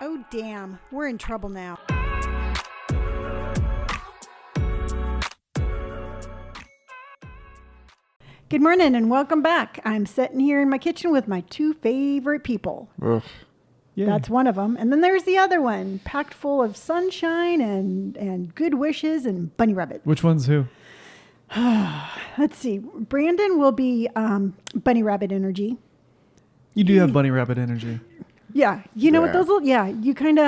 Oh, damn. We're in trouble now. Good morning and welcome back. I'm sitting here in my kitchen with my two favorite people. Ugh. Yeah. That's one of them. And then there's the other one, packed full of sunshine and good wishes and bunny rabbit. Which one's who? Let's see. Brandon will be bunny rabbit energy. You do have bunny rabbit energy. Yeah. You know what Yeah. those little, yeah, you kind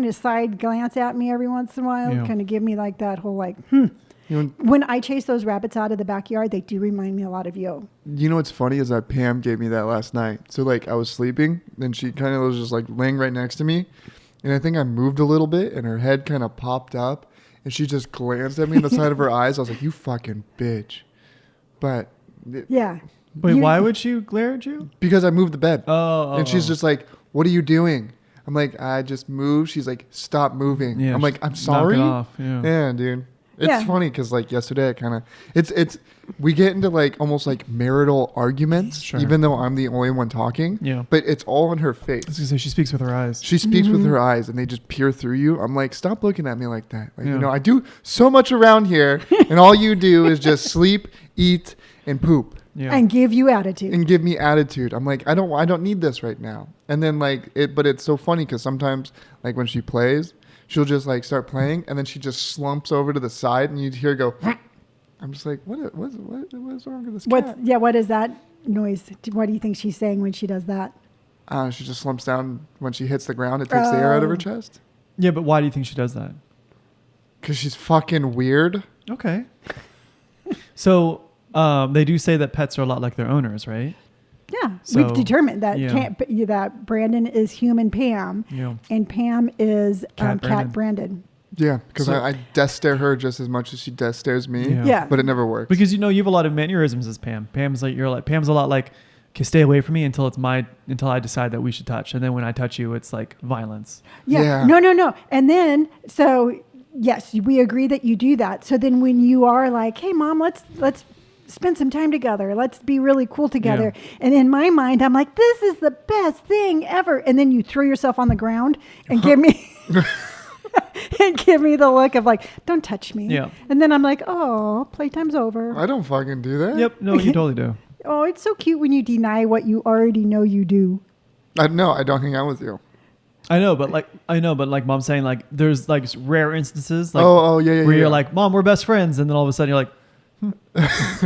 of side glance at me every once in a while, Yeah. kind of give me like that whole like, You know, When I chase those rabbits out of the backyard, they do remind me a lot of you. you know what's funny is that Pam gave me that last night. So like I was sleeping, and she kind of was just like laying right next to me, and I think I moved a little bit, and her head kind of popped up, and she just glanced at me in the side of her eyes. I was like, "You fucking bitch," but Yeah. Wait, why would she glare at you? because I moved the bed, Oh. and she's just like, "What are you doing?" I'm like, "I just moved." She's like, "Stop moving." Yeah, I'm like, "I'm sorry." Knock it off. Yeah. Yeah, dude. It's Yeah. funny because like yesterday I kind of it's we get into like almost like marital arguments, Sure. even though I'm the only one talking. Yeah. But it's all in her I was face. gonna say she speaks with her eyes. She speaks with her eyes, and they just peer through you. I'm like, stop looking at me like that. Like, Yeah. you know, I do so much around here, and all you do is just sleep, eat, and poop, Yeah. And give you attitude. and give me attitude. I'm like, I don't need this right now. And then like but it's so funny because sometimes like when she plays, she'll just like start playing, and then she just slumps over to the side, and you'd hear her go. I'm just like, what's wrong with this cat? What is that noise? What do you think she's saying when she does that? She just slumps down when she hits the ground. It takes the air out of her Oh. chest. Yeah, but why do you think she does that? Because she's fucking weird. Okay. So they do say that pets are a lot like their owners, right? Yeah, So, we've determined that yeah. that Brandon is human Pam, Yeah. and Pam is Cat cat Brandon. Yeah, because So- I death stare her just as much as she death stares me. Yeah. Yeah. But it never works. Because you know you have a lot of mannerisms as Pam. Pam's a lot like, okay, stay away from me until I decide that we should touch, and then when I touch you, it's like violence. Yeah. Yeah. No. And then so yes, we agree that you do that. So then when you are like, hey mom, let's spend some time together. Let's be really cool together. Yeah. And in my mind, I'm like, this is the best thing ever. And then you throw yourself on the ground and give me and give me the look of like, don't touch me. Yeah. And then I'm like, oh, playtime's over. I don't fucking do that. Yep. No, you totally do. Oh, it's so cute when you deny what you already know you do. I don't hang out with you. I know, but like mom's saying, like there's like rare instances, like Oh, yeah. where yeah. you're like, Mom, we're best friends, and then all of a sudden you're like,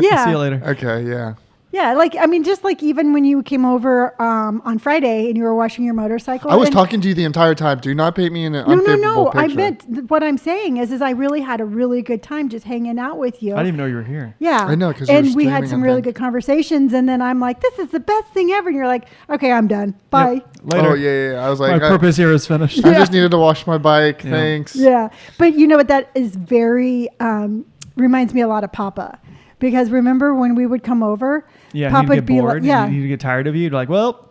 Yeah. see you later. Okay, yeah. Yeah, like, I mean, just like even when you came over on Friday and you were washing your motorcycle. I was and- talking to you the entire time. Do not paint me in an No, unfavorable I picture. meant what I'm saying is I really had a really good time just hanging out with you. I didn't even know you were here. Yeah. I know, 'cause you were and we had streaming some and really things. good conversations. And then I'm like, this is the best thing ever. And you're like, okay, I'm done. Bye. Yep. Later. Oh, yeah. I was My like, purpose here is finished. I just needed to wash my bike. Yeah. Thanks. Yeah. But you know what? That is very, reminds me a lot of Papa. Because remember when we would come over? Yeah, Papa he'd get would be bored. like, yeah. And he'd get tired of you. You'd be like, well,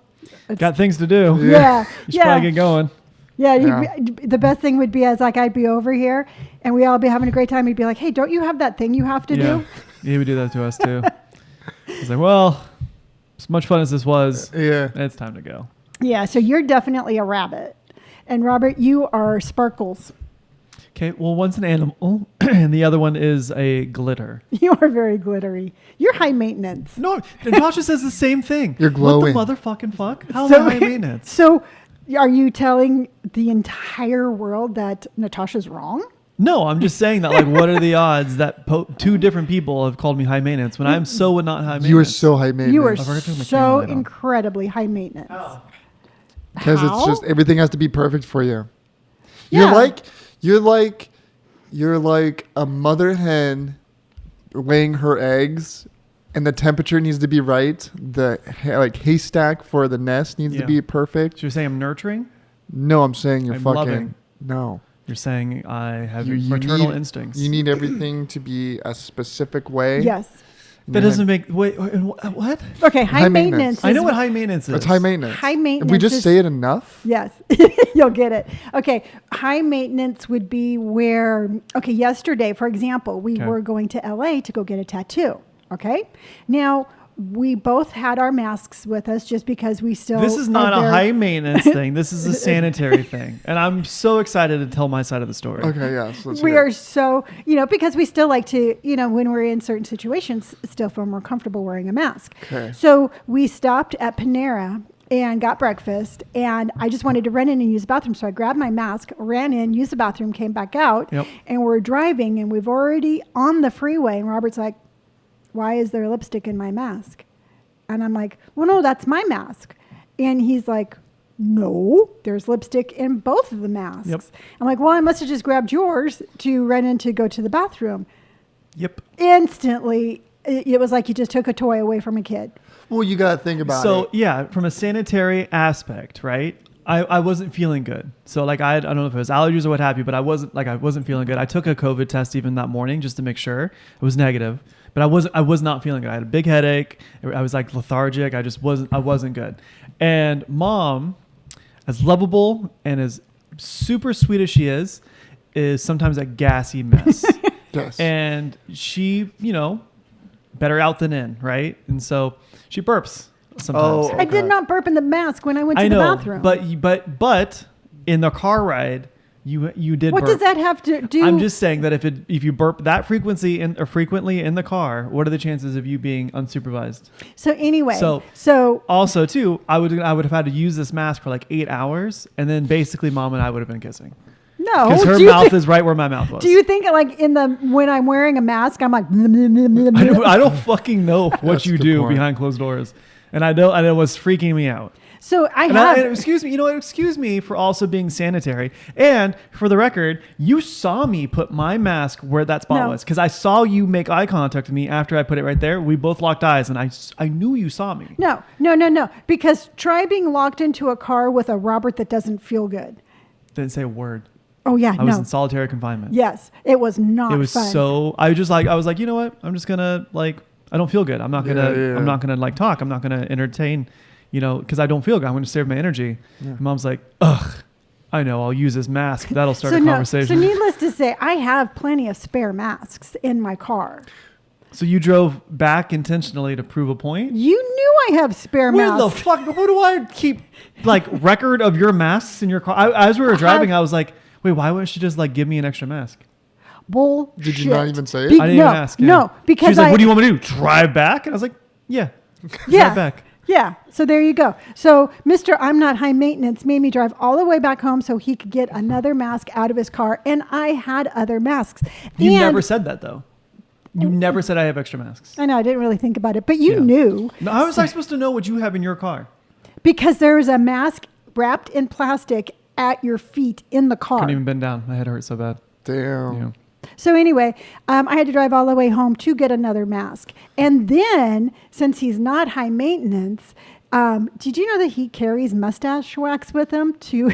It's- got things to do. Yeah. You should probably get going. Yeah, Yeah. the best thing would be as like I'd be over here and we all be having a great time. He'd be like, "Hey, don't you have that thing you have to Yeah. do?" He would do that to us too. I was like, well, as much fun as this was, Yeah. it's time to go. Yeah, so you're definitely a rabbit, and Robert, you are Sparkles. Okay, well, one's an animal, and the other one is a glitter. You are very glittery. You're high maintenance. No, Natasha says the same thing. You're glowing. What the motherfucking fuck? How am I high maintenance? So, are you telling the entire world that Natasha's wrong? No, I'm just saying that, like, what are the odds that two different people have called me high maintenance when I'm so not high maintenance? You are so high maintenance. You are I forgot to turn my camera so light on. incredibly high maintenance. Because it's How? just everything has to be perfect for you. Yeah. You're like a mother hen laying her eggs, and the temperature needs to be right. The haystack for the nest needs to Yeah. be perfect. So you're saying I'm nurturing? No, I'm saying you're I'm fucking loving. no. You're saying I have You maternal need- instincts. You need everything to be a specific way. Yes. that doesn't make what? Okay, high, High maintenance. maintenance. Is I know what high maintenance is. It's high maintenance. High maintenance. If we just is- say it enough. Yes, you'll get it. Okay, high maintenance would be where, okay, yesterday, for example, we Okay. were going to LA to go get a tattoo. Okay, now we both had our masks with us just because we still. This is not are a very- high maintenance thing. This is a sanitary thing. And I'm so excited to tell my side of the story. Okay, yeah. So let's We hear are it. so, because we still like to, when we're in certain situations, still feel more comfortable wearing a mask. Okay. So we stopped at Panera and got breakfast, and I just wanted to run in and use the bathroom. So I grabbed my mask, ran in, used the bathroom, came back out, Yep. and we're driving, and we've already on the freeway, and Robert's like, why is there lipstick in my mask? And I'm like, well, no, that's my mask. And he's like, no, there's lipstick in both of the masks. Yep. I'm like, well, I must have just grabbed yours to run in to go to the bathroom. Yep. Instantly, it was like you just took a toy away from a kid. Well, you got to think about So it. yeah, from a sanitary aspect, right? I wasn't feeling good. So like I don't know if it was allergies or what have you, but I wasn't feeling good. I took a COVID test even that morning just to make sure it was negative, but I was not feeling good. I had a big headache. I was like lethargic. I wasn't good. And Mom, as lovable and as super sweet as she is sometimes a gassy mess. Yes. And she, better out than in, right? And so she burps sometimes. Oh, I did Okay. not burp in the mask when I went to I the know, bathroom. but in the car ride, you did. What burp. does that have to do? I'm just saying that if you burp that frequency or frequently in the car, what are the chances of you being unsupervised? So anyway, So- so Also, too, I would have had to use this mask for like 8 hours, and then basically Mom and I would have been kissing no. because her do you mouth thi- is right where my mouth was. Do you think like when I'm wearing a mask, I'm like, I don't fucking know what That's you a good do point. behind closed doors, and it was freaking me out. so I And have. excuse me, excuse me for also being sanitary. And for the record, you saw me put my mask where that spot No. was because I saw you make eye contact with me after I put it right there. We both locked eyes, and I knew you saw me. No. Because try being locked into a car with a Robert that doesn't feel good. Didn't say a word. Oh yeah, I was no. in solitary confinement. Yes, it was not It was fun. so. I was like, you know what? I'm just gonna like. I don't feel good. I'm not gonna. Yeah. I'm not gonna like talk. I'm not gonna entertain. Because I don't feel good. I'm gonna save my energy. Yeah. And Mom's like, ugh. I know. I'll use this mask. That'll start a conversation. So needless to say, I have plenty of spare masks in my car. So you drove back intentionally to prove a point? You knew I have spare Where the masks. fuck? What do I keep like record of your masks in your car? As we were driving, I was like, wait, why wouldn't she just like give me an extra mask? Bullshit. Did you not even say it? I didn't no, even ask. Yeah. No, because she was like, what do you want me to do? Drive back? And I was like, yeah, Yeah. drive back. Yeah. So there you go. So Mr. I'm not high maintenance made me drive all the way back home so he could get another mask out of his car, and I had other masks. You And- never said that though. You never said I have extra masks. I know I didn't really think about it, but you Yeah. knew No, how was I supposed to know what you have in your car? because there was a mask wrapped in plastic at your feet in the car. Couldn't even bend down. My head hurt so bad. Damn. Yeah. So anyway, I had to drive all the way home to get another mask. And then, since he's not high maintenance, did you know that he carries mustache wax with him to?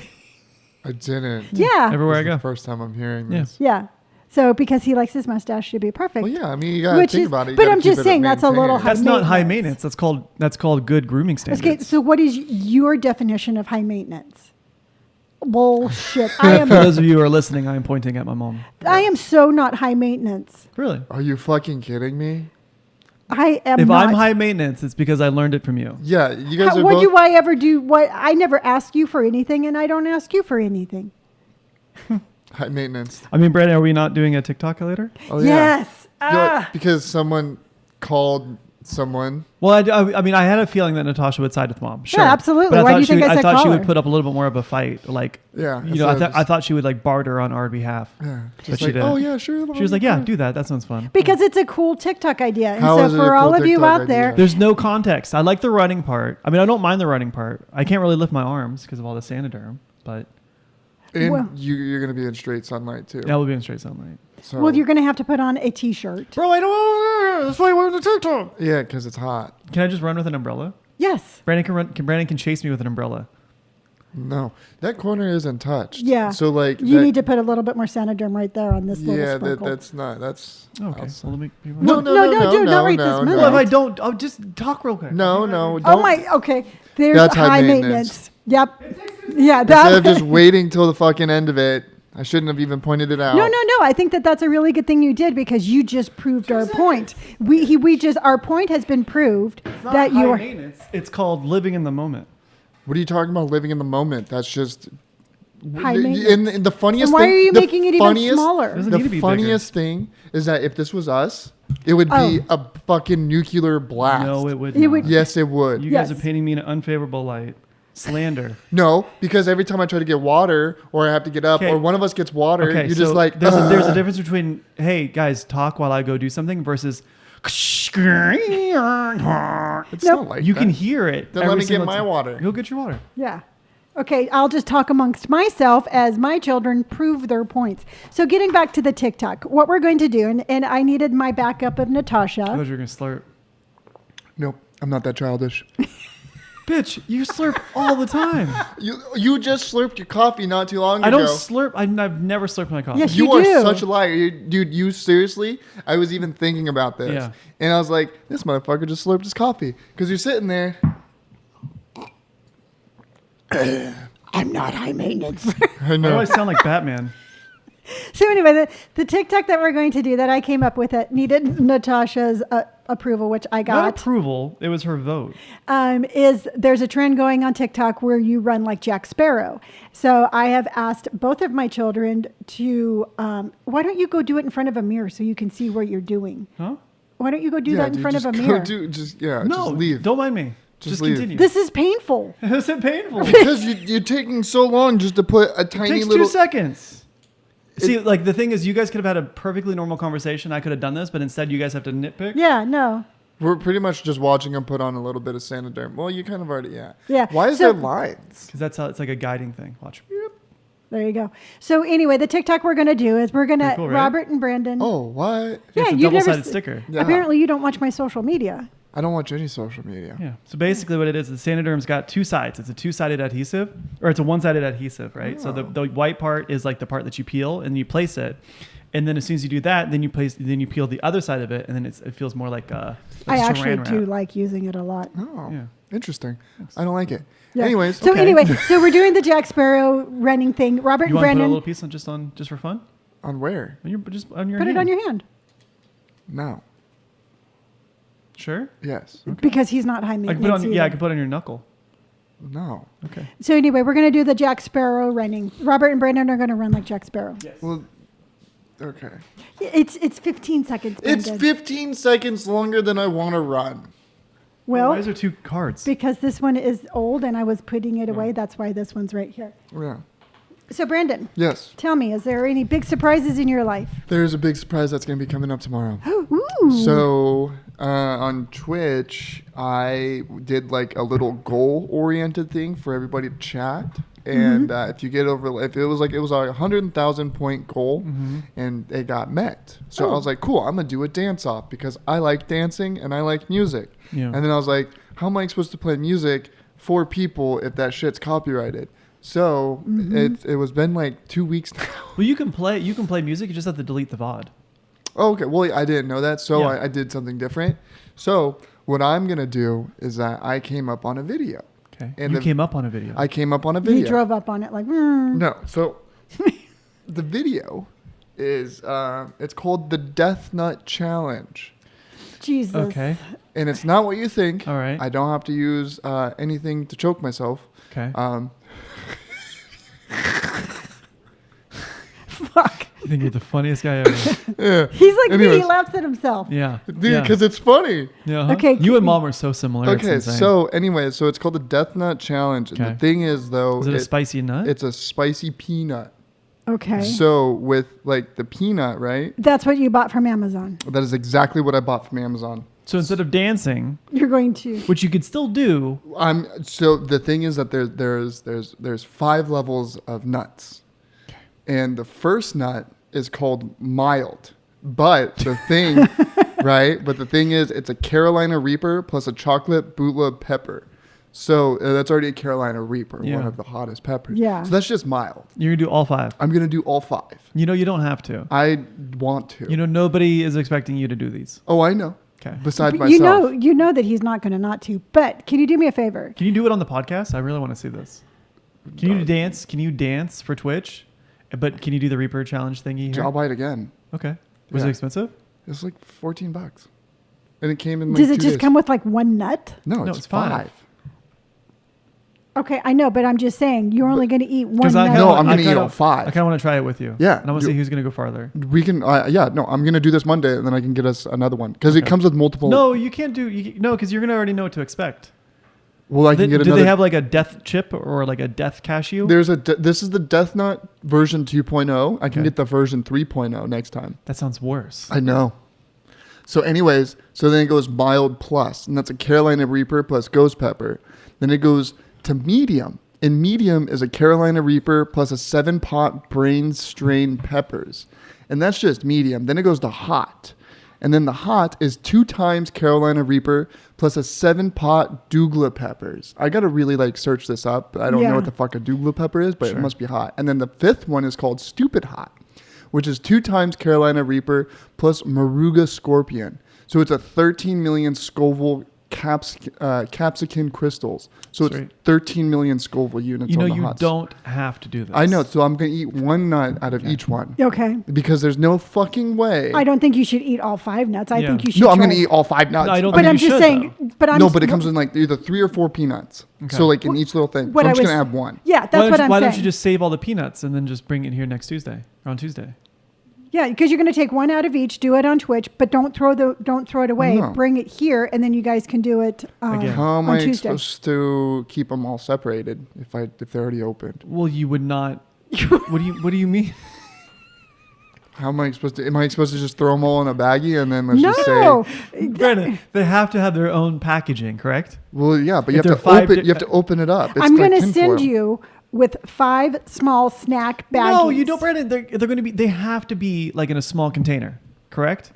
I didn't. Yeah. Everywhere I This is go. the first time I'm hearing Yeah. this. Yeah. So because he likes his mustache to be perfect. Well, yeah. I mean, you got to Which think is- about it. You but gotta I'm keep just it saying that's a little maintained. high That's not high maintenance. maintenance. That's called good grooming standards. Okay, so what is your definition of high maintenance? Bullshit. I For am those of you who are listening, I am pointing at my mom. I am so not high maintenance. Really? Are you fucking kidding me? I am If not. I'm high maintenance, it's because I learned it from you. Yeah, you guys are What both. do I ever do? What I never ask you for anything, and I don't ask you for anything. High maintenance. I mean, Brandon, are we not doing a TikTok later? Oh yeah. Yes. Yeah, because someone called someone. Well, I mean, I had a feeling that Natasha would side with Mom. Sure. absolutely. But I Why do thought you think I said thought she call would her? put up a little bit more of a fight. Like, Yeah. you know, instead of I just- thought she would like barter on our behalf. Yeah. But Just she like, didn't. oh yeah, sure. She was like, yeah, do that. That sounds fun. Because it's a cool TikTok idea. And How so is it for a all cool of you TikTok out there, idea? There's no context. I like the running part. I mean, I don't mind the running part. I can't really lift my arms because of all the Sanoderm, but And Well- you're gonna be in straight sunlight too. that will be in straight sunlight. So, well, you're going to have to put on a T-shirt. Bro, I don't. That's why we're in the TikTok. yeah, because it's hot. Can I just run with an umbrella? Yes. Brandon can run. Brandon can chase me with an umbrella. No, that corner isn't touched. Yeah. So like You that- need to put a little bit more Sanoderm right there on this little Yeah, sprinkle. that's not. That's Okay. outside. Well, let me. No, No, dude, not right this no, minute. Well, if no. I don't, I'll just talk real quick. No, no. Oh Don't. my, okay. There's That's high high maintenance. maintenance. Yep. Yeah, Instead that. of just waiting till the fucking end of it, I shouldn't have even pointed it out. No. I think that's a really good thing you did because you just proved our point. Our point has been proved that you are. It's called living in the moment. What are you talking about? Living in the moment? That's just High maintenance. in the funniest And why thing. are you the making it even funniest- smaller? Doesn't need to The be funniest thing is that if this was us, it would be a fucking nuclear blast. No, it would. It not. would- Yes, it would. You guys Yes. are painting me in an unfavorable light. Slander. No, because every time I try to get water, or I have to get up, Okay. or one of us gets water, Okay, you're so just like, there's a difference between hey guys talk while I go do something versus It's Nope. not like you that. can hear it. Then every let me get single my time. water. Go get your water. Yeah. Okay, I'll just talk amongst myself as my children prove their points. So getting back to the TikTok, what we're going to do, and I needed my backup of I Natasha. thought you were gonna slurp. Nope, I'm not that childish. Bitch, you slurp all the time. You just slurped your coffee not too long ago. I don't slurp. I've never slurped my coffee. Yes, You You are do. such a liar. Dude, you seriously? I was even thinking about this. Yeah. And I was like, this motherfucker just slurped his coffee. Because you're sitting there. I'm not high maintenance. I I know. always sound like Batman. So anyway, the TikTok that we're going to do that I came up with it needed Natasha's approval, which I Not got. approval. It was her vote. Is there's a trend going on TikTok where you run like Jack Sparrow. So I have asked both of my children to, why don't you go do it in front of a mirror so you can see what you're doing? Huh? Why don't you go do that in dude, front of just a go mirror? just No, leave. don't mind me. Just Just leave. continue. This is painful. Is it painful? It Because you're taking so long just to put a tiny takes little. 2 seconds. See, like the thing is, you guys could have had a perfectly normal conversation. I could have done this, but instead, you guys have to nitpick. Yeah, no. We're pretty much just watching him put on a little bit of Sanoderm. Well, you kind of already, yeah. Yeah, Why is so- there lines? Because that's how it's like a guiding thing. Watch. There you go. So anyway, the TikTok we're going to do is we're going to, Pretty cool, right? Robert and Brandon. Oh, what? yeah, it's a you've never double-sided s- sticker. Yeah. Apparently you don't watch my social media. I don't watch any social media. Yeah. So basically, what it is, the Sanoderm's got 2 sides. It's a 2-sided adhesive, or it's a 1-sided adhesive, right? So the white part is like the part that you peel and you place it, and then as soon as you do that, then you peel the other side of it, and then it feels more like a I actually saran do wrap. like using it a lot. Oh, Yeah. interesting. I don't like it. Yeah. Anyways, So okay. anyway, so we're doing the Jack Sparrow running thing. Robert You and want to put a Brandon, little piece on just for fun? on where? Just on your put hand. it on your hand No. Sure. Yes. because he's not high I can maintenance. put it on. Yeah, I either. can put it on your knuckle. No. Okay. So anyway, we're going to do the Jack Sparrow running. Robert and Brandon are going to run like Jack Sparrow. Well, okay. It's 15 seconds. It's Brandon. 15 seconds longer than I want to run. Well, why is there 2 cards? because this one is old and I was putting it away. That's why this one's right here. Yeah. So Brandon, Yes. tell me, is there any big surprises in your life? There's a big surprise that's going to be coming up tomorrow. Ooh. So on Twitch, I did like a little goal-oriented thing for everybody to chat. And if you get over, if it was a 100,000 point goal, and it got met. So I was like, cool, I'm gonna do a dance off because I like dancing and I like music. Yeah. And then I was like, how am I supposed to play music for people if that shit's copyrighted? So it was been like 2 weeks now. Well, you can play music. You just have to delete the VOD. Oh, okay. Well, I didn't know that, so Yeah. I did something different. So what I'm gonna do is that I came up on a video. Okay. And you the- came up on a video. I came up on a video. You drove up on it like, No. So the video is it's called the Death Nut Challenge, Jesus. Okay. and it's not what you think. All right. I don't have to use anything to choke myself. Okay. Fuck. You think you're the funniest guy ever? Yeah. He's like me. He Anyways. laughs at himself. Yeah. Dude, yeah. because it's funny. Yeah, huh? Okay, You and mom are so similar. Okay, It's insane. so anyway, so it's called the Death Nut Challenge. And Okay. the thing is, though, is it a spicy nut? it's a spicy peanut. Okay. So with like the peanut, right? That's what you bought from Amazon. That is exactly what I bought from Amazon. So instead of dancing, You're going to. which you could still do, So the thing is that there's 5 levels of nuts, and the first nut is called mild. But the thing, right? But the thing is, it's a Carolina Reaper plus a chocolate bootleg pepper. So that's already a Carolina Reaper, one Yeah. of the hottest peppers. Yeah. So that's just mild. you're gonna do all 5. I'm gonna do all 5. You know you don't have to. I want to. You know nobody is expecting you to do these. Oh, I know. Okay. Besides But myself. you know that he's not going to not to. But can you do me a favor? Can you do it on the podcast? I really want to see this. Can you dance? Can you dance for Twitch But can you do the Reaper challenge thingy here? I'll buy it again. Okay. Was Yeah. it expensive? It's like $14, and it came in. Like Does it 2 just days. come with like one nut? No, No, it's it's 5. 5. Okay, I know, but I'm just saying you're only going to eat one 'Cause I nut. kinda- No, I'm I gonna eat kinda- all 5. I kind of want to try it with you. Yeah. And I want to see who's going to go farther. We can. Yeah. No, I'm gonna do this Monday, and then I can get us another one because it Okay. comes with multiple. No, you can't do. No, because you're going to already know what to expect. Well, I can get Do another. they have like a death chip or like a death cashew? There's this is the Death Nut version 2.0. I can Okay. get the version 3.0 next time. That sounds worse. I know. So anyways, so then it goes mild plus, and that's a Carolina Reaper plus ghost pepper. Then it goes to medium. And medium is a Carolina Reaper plus a 7-pot brain strain peppers. And that's just medium. Then it goes to hot. And then the hot is 2 times Carolina Reaper plus a 7-pot Douglas peppers. I got to really like search this up. I don't Yeah. know what the fuck a Douglas pepper is, but Sure. it must be hot. And then the 5th one is called stupid hot, which is 2 times Carolina Reaper plus Maruga Scorpion. So it's a 13 million Scoville capsicum crystals. So Sweet. it's 13 million Scoville units You know, on the you hots. don't have to do this. I know. So I'm going to eat 1 nut out of each one Okay. because there's no fucking way. I don't think you should eat all 5 nuts. I Yeah. think you should No, I'm try- going to eat all 5 nuts. No, I don't But think I'm you just should, saying, though. but I'm No, but it comes in like either 3 or 4 peanuts. Okay. So like in each little thing. So what I'm I just going to was- have 1. Yeah, that's what I'm why saying. don't you just save all the peanuts and then just bring it here next Tuesday or on Tuesday? Yeah, because you're going to take 1 out of each, do it on Twitch, but don't throw it away. No. Bring it here, and then you guys can do it Again. How am on I Tuesday. supposed to keep them all separated if they're already opened? Well, you would not. What do you mean? How am I supposed to? Am I supposed to just throw them all in a baggie and then let's just say? No, Brandon, they have to have their own packaging, correct? Well, yeah, but you If have they're to 5 open. You have to open it up. It's I'm like going to send tinfoil. you with 5 small snack baggies. No, you don't, Brandon. They're going to be. They have to be like in a small container, correct?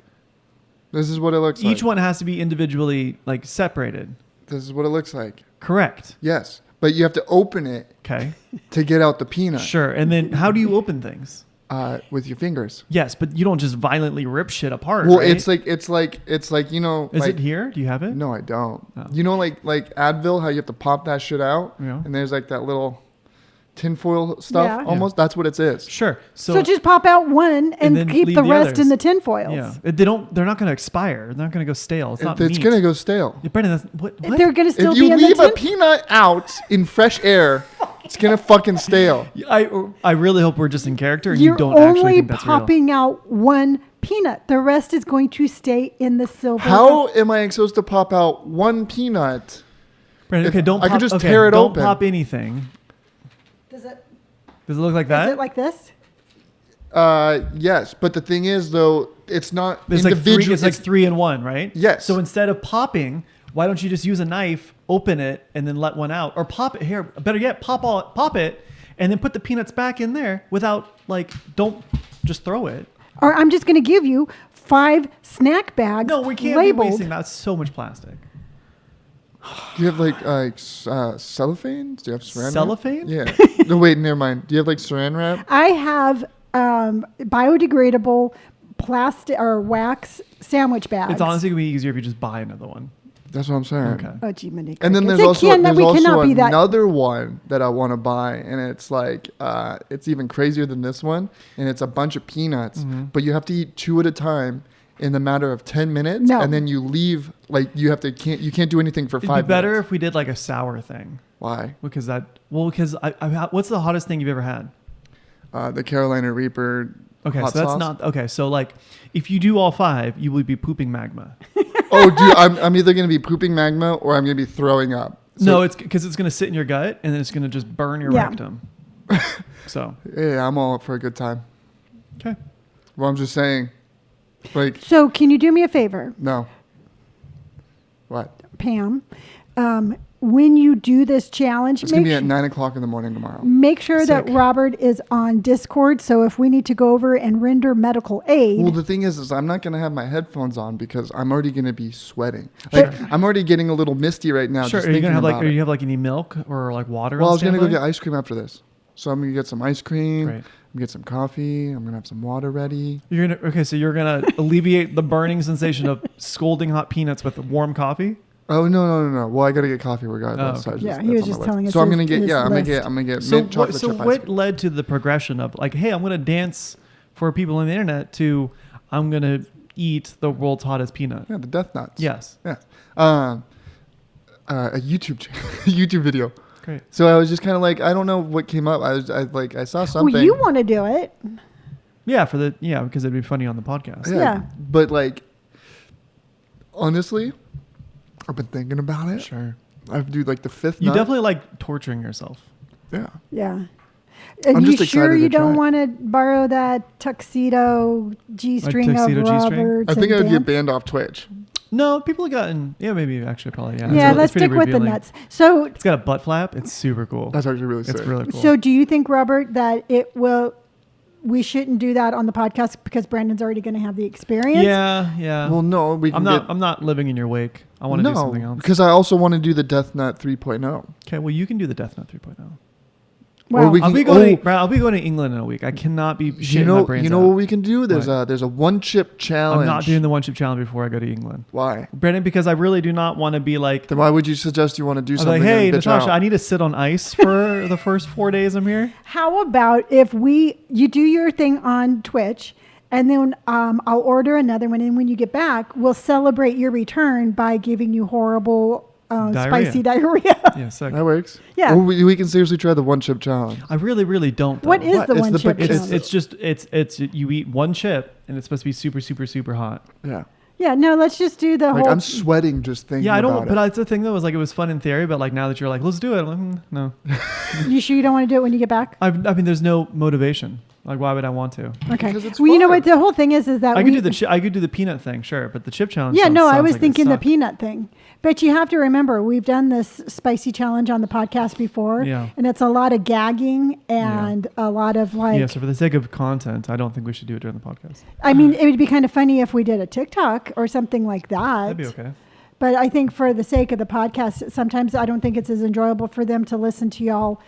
This is what it looks like. Each one has to be individually like separated, This is what it looks like. correct? Yes, but you have to open it Okay, to get out the peanut. sure. And then how do you open things? With your fingers. Yes, but you don't just violently rip shit apart. Well, right? it's like you know. Is like, it here? Do you have it? No, I don't. Oh. You know, like Advil, how you have to pop that shit out, Yeah. and there's like that little tinfoil stuff. Yeah. Almost. That's what it is. Sure. So just pop out one and then keep leave the the rest others. in the tin foils. Yeah, they're not going to expire. They're not going to go stale. It's not. It's meat. gonna go stale. Yeah, Brandon, that's what? They're going to still If be you in the leave a tin. peanut out in fresh air, it's gonna fucking stale. I really hope we're just in character and you You're don't actually only think that's real. popping out one peanut. The rest is going to stay in the silver. How am I supposed to pop out 1 peanut? Brandon, If okay, don't I could pop, just okay, tear it don't open. pop anything. Does it? Does it look like Is that? it like this? Yes, but the thing is, though, it's not It's like individual. three. It's like 3 in 1, right? Yes. So instead of popping, why don't you just use a knife, open it, and then let one out, or pop it here? Better yet, pop it, and then put the peanuts back in there without don't just throw it. Or I'm just going to give you 5 snack bags. No, we can't labeled. be wasting that. It's so much plastic. Do you have like cellophane? Do you have saran wrap? Cellophane? Yeah. No, wait, never mind. Do you have like saran wrap? I have biodegradable plastic or wax sandwich bags. It's honestly gonna be easier if you just buy another one. That's what I'm saying. Okay. Oh, gee, Monique. And then Crickets. there's It also, can- there's we also cannot be that. another one that I want to buy, and it's like it's even crazier than this one, and it's a bunch of peanuts, Mm-hmm. but you have to eat 2 at a time in the matter of 10 minutes, No. and then you leave like you can't do anything for It'd 5 be better minutes. if we did like a sour thing. Why? Because I what's the hottest thing you've ever had? The Carolina Reaper. Okay, hot so that's sauce. not okay. So like, if you do all 5, you would be pooping magma. Oh, dude, I'm either gonna be pooping magma or I'm gonna be throwing up. So, No, it's because it's gonna sit in your gut and then it's gonna just burn your Yeah. rectum. So yeah, I'm all up for a good time. okay, Well, I'm just saying, like, So can you do me a favor, no. What? Pam? When you do this challenge, It's gonna be make, at 9:00 in the morning tomorrow. make sure that Sick. Robert is on Discord. So if we need to go over and render medical aid, Well, the thing is I'm not gonna have my headphones on because I'm already gonna be sweating. Sure. Like, I'm already getting a little misty right now. sure. Just Are you thinking gonna have about are it. you have like any milk or like water? Well, I on was gonna go standby? get ice cream after this, so I'm gonna get some ice cream. Great. I'm gonna get some coffee. I'm gonna have some water ready. So you're gonna alleviate the burning sensation of scalding hot peanuts with warm coffee. Oh no. Well, I gotta get coffee regardless. Oh, so I okay. Yeah, that's he was on just my telling list. us So I'm his- gonna get his I'm list. gonna get So mint chocolate so chip ice what cream. led to the progression of like, hey, I'm gonna dance for people on the internet to I'm gonna eat the world's hottest peanut? Yeah, the death nuts. Yes. Yeah. A YouTube video. Great. So I was just kind of like, I don't know what came up. I saw something. Well, you want to do it. Yeah, because it'd be funny on the podcast. Yeah. But like, honestly, I've been thinking about it. Sure. I do like the fifth You nut. definitely like torturing yourself. Yeah. Yeah. And I'm you just sure excited you to try don't it. want to borrow that tuxedo G-string of tuxedo G-string? Robert's? I think I and would get dance? banned off Twitch. No, people have gotten maybe actually probably yeah. Yeah, It's let's pretty stick with the revealing. nuts. So, It's got a butt flap. It's super cool. That's actually really sick. It's really cool. so do you think, Robert, that we shouldn't do that on the podcast because Brandon's already going to have the experience? yeah. Well, no, we can I'm not living in your wake. I want to do something else. because I also want to do the Death Nut 3.0. Okay, well you can do the Death Note 3.0. Well, Or we I'll can- be going. Brad, I'll be going to England in a week. I cannot be shitting my brains You know out. what we can do? There's What? a one chip challenge. I'm not doing the one chip challenge before I go to England, Why? Brandon, because I really do not want to be like. Then why would you suggest you want to do I'm something? like, hey, and bitch Natasha, out? I need to sit on ice for the first 4 days I'm here. How about if you do your thing on Twitch, and then I'll order another one, and when you get back, we'll celebrate your return by giving you horrible spicy diarrhea. Yeah, sick. That works. Yeah. Or we can seriously try the one chip challenge. I really, really don't. Though. What is What? the It's one the chip big- challenge? It's just it's you eat one chip and it's supposed to be super, super, super hot. Yeah. Yeah, no, let's just do the Like whole. I'm sweating just thinking Yeah, I don't. about But it. that's the thing though. Is like it was fun in theory, but like now that you're like, let's do it. I'm like, no. You sure you don't want to do it when you get back? I mean, there's no motivation. Like, why would I want to? Okay. Because it's Well, you know fun. what the whole thing is that I we could do the peanut thing, sure, but the chip challenge. Yeah, no, I sounds was like it thinking the sucked. peanut thing. But you have to remember, we've done this spicy challenge on the podcast before, Yeah. and it's a lot of gagging and a lot of like. Yeah, so for the sake of content, I don't think we should do it during the podcast. I mean, it would be kind of funny if we did a TikTok or something like that. That'd be okay. But I think for the sake of the podcast, sometimes I don't think it's as enjoyable for them to listen to y'all.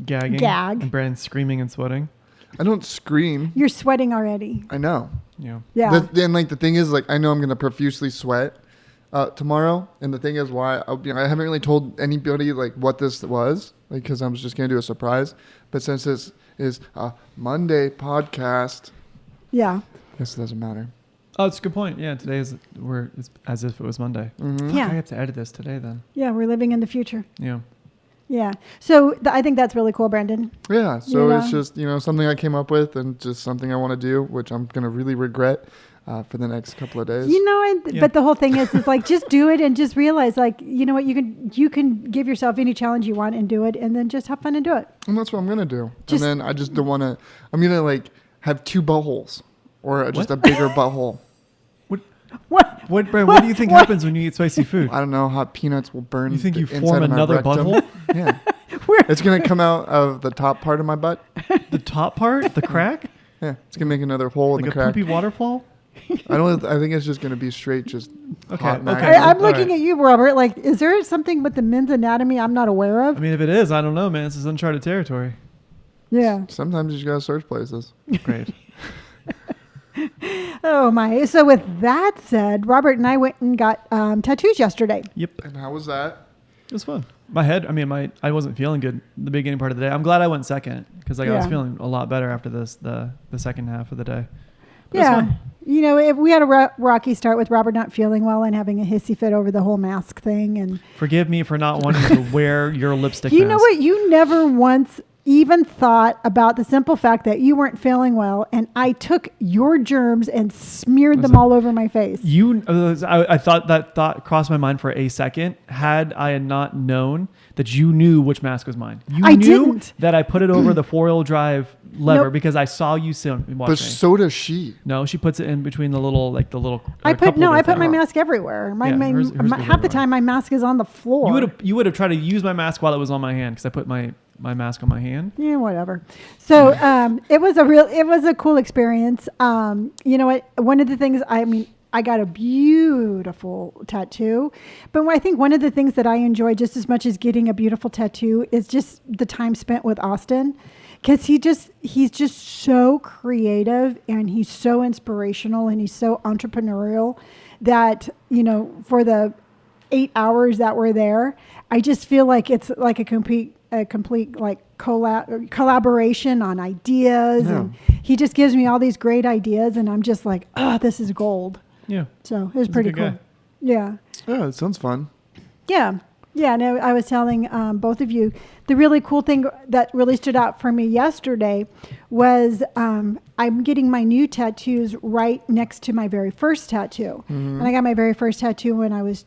Gagging. Gag. And Brandon screaming and sweating. I don't scream. You're sweating already. I know. Yeah. Yeah. Then like the thing is like I know I'm gonna profusely sweat tomorrow, and the thing is why I haven't really told anybody like what this was, like because I was just gonna do a surprise. But since this is a Monday podcast, Yeah. I guess it doesn't matter. Oh, it's a good point. Yeah, today it's as if it was Monday. Mm-hmm. Yeah. I have to edit this today then. Yeah, we're living in the future. Yeah. Yeah. So I think that's really cool, Brandon. Yeah, so Yeah. it's just something I came up with and just something I want to do, which I'm gonna really regret for the next couple of days. You know, Yeah. but the whole thing is like just do it and just realize like you know what you can give yourself any challenge you want and do it and then just have fun and do it. And that's what I'm gonna do. Just- and then I just don't want to. I'm gonna like have two buttholes or just What? a bigger butthole. What? Brandon, what do you think happens when you eat spicy food? I don't know. Hot peanuts will burn. You think the you inside form of my another rectum. butthole? Yeah. Where? It's gonna come out of the top part of my butt. The top part, the crack, Yeah, it's gonna make another hole like in a the crack. poopy waterfall. I think it's just gonna be straight, just Okay, hot okay. magnet. I'm All looking right. at you, Robert. Like, is there something with the men's anatomy I'm not aware of? I mean, if it is, I don't know, man. This is uncharted territory. Yeah. Sometimes you just gotta search places. Great. Oh my. So with that said, Robert and I went and got tattoos yesterday. Yep. And how was that? It was fun. My head, I wasn't feeling good the beginning part of the day. I'm glad I went second because I was Yeah. feeling a lot better after the second half of the day. But it was Yeah. fun. You know, if we had a rocky start with Robert not feeling well and having a hissy fit over the whole mask thing. And Forgive me for not wanting to wear your lipstick you mask. know what? You never once even thought about the simple fact that you weren't feeling well. And I took your germs and smeared them all over my face. I thought that thought crossed my mind for a second. Had I not known that you knew which mask was mine, you I knew didn't. that I put it over the 4-wheel drive lever Nope. because I saw you But watching. so does she. No, she puts it in between the little I cup put holder my thing. mask everywhere. Yeah, hers goes Half the everywhere. time my mask is on the floor. You would have tried to use my mask while it was on my hand because I put my mask on my hand. Yeah, whatever. So it was a cool experience. You know what? One of the things I got a beautiful tattoo, but I think one of the things that I enjoy just as much as getting a beautiful tattoo is just the time spent with Austin, because he's just so creative and he's so inspirational and he's so entrepreneurial that for the 8 hours that we're there, I just feel like it's like a complete like collaboration on ideas. Yeah. And he just gives me all these great ideas, and I'm just like, oh, this is gold. Yeah. So it was He's a pretty good cool. guy. Yeah. Yeah, it sounds fun. Yeah. Yeah. And I was telling both of you, the really cool thing that really stood out for me yesterday was I'm getting my new tattoos right next to my very first tattoo. Mm-hmm. And I got my very first tattoo when I was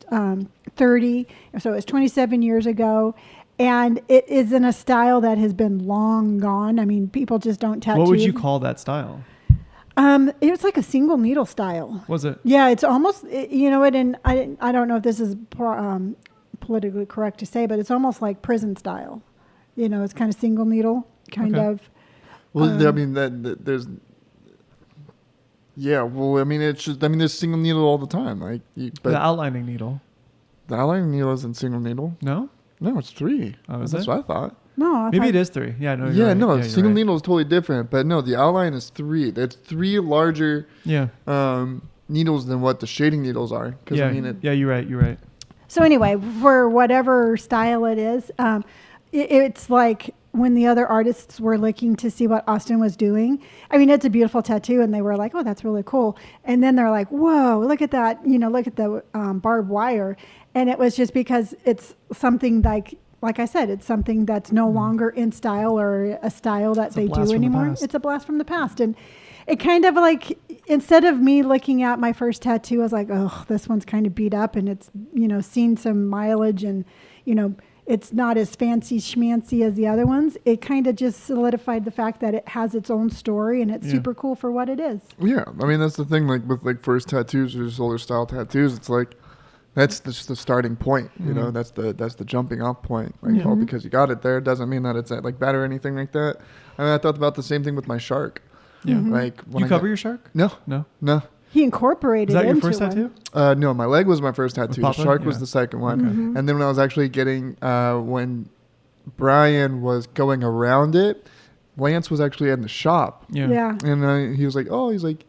30. So it was 27 years ago. And it is in a style that has been long gone. I mean, people just don't tattoo. What would you call that style? It was like a single needle style. Was it? Yeah, it's almost, you know what, and I don't know if this is politically correct to say, but it's almost like prison style. You know, it's kind of single needle, kind Okay. of. Well, I mean, that there's... Yeah, well, I mean, it's just... I mean, there's single needle all the time. Like, but The outlining needle. the outlining needle isn't single needle. No? No, it's 3. Oh, is That's it? what I thought. No, I Maybe thought- it is 3. Yeah, no, you're Yeah, right. no, you're single right. needle is totally different. But no, the outline is 3. It's 3 larger Yeah. needles than what the shading needles are. Because Yeah. I mean, Yeah, you're right. You're right. So anyway, for whatever style it is, it's like when the other artists were looking to see what Austin was doing. I mean, it's a beautiful tattoo, and they were like, "Oh, that's really cool." And then they're like, "Whoa, look at that! You know, look at the barbed wire." And it was just because it's something like I said, it's something that's no longer in style or a style that It's a they blast do from the anymore. past. It's a blast from the past, and it kind of like, instead of me looking at my first tattoo, I was like, oh, this one's kind of beat up, and it's, you know, seen some mileage, and, you know, it's not as fancy schmancy as the other ones. It kind of just solidified the fact that it has its own story, and it's Yeah. super cool for what it is. yeah, I mean, that's the thing. Like with like first tattoos or just older style tattoos, it's like that's just the starting point. You know, that's the jumping off point. Like, Yeah. well, because you got it there doesn't mean that it's like bad or anything like that. I mean, I thought about the same thing with my shark. Yeah. Mhm. Like when You I cover got- your shark? No, No. no. He incorporated Is that your into first one. tattoo? No, my leg was my first tattoo. The Papa? shark was Yeah. the second one. Okay. Mhm. And then when I was actually getting, when Brian was going around it, Lance was actually in the shop. Yeah. And he was like, oh, he's like,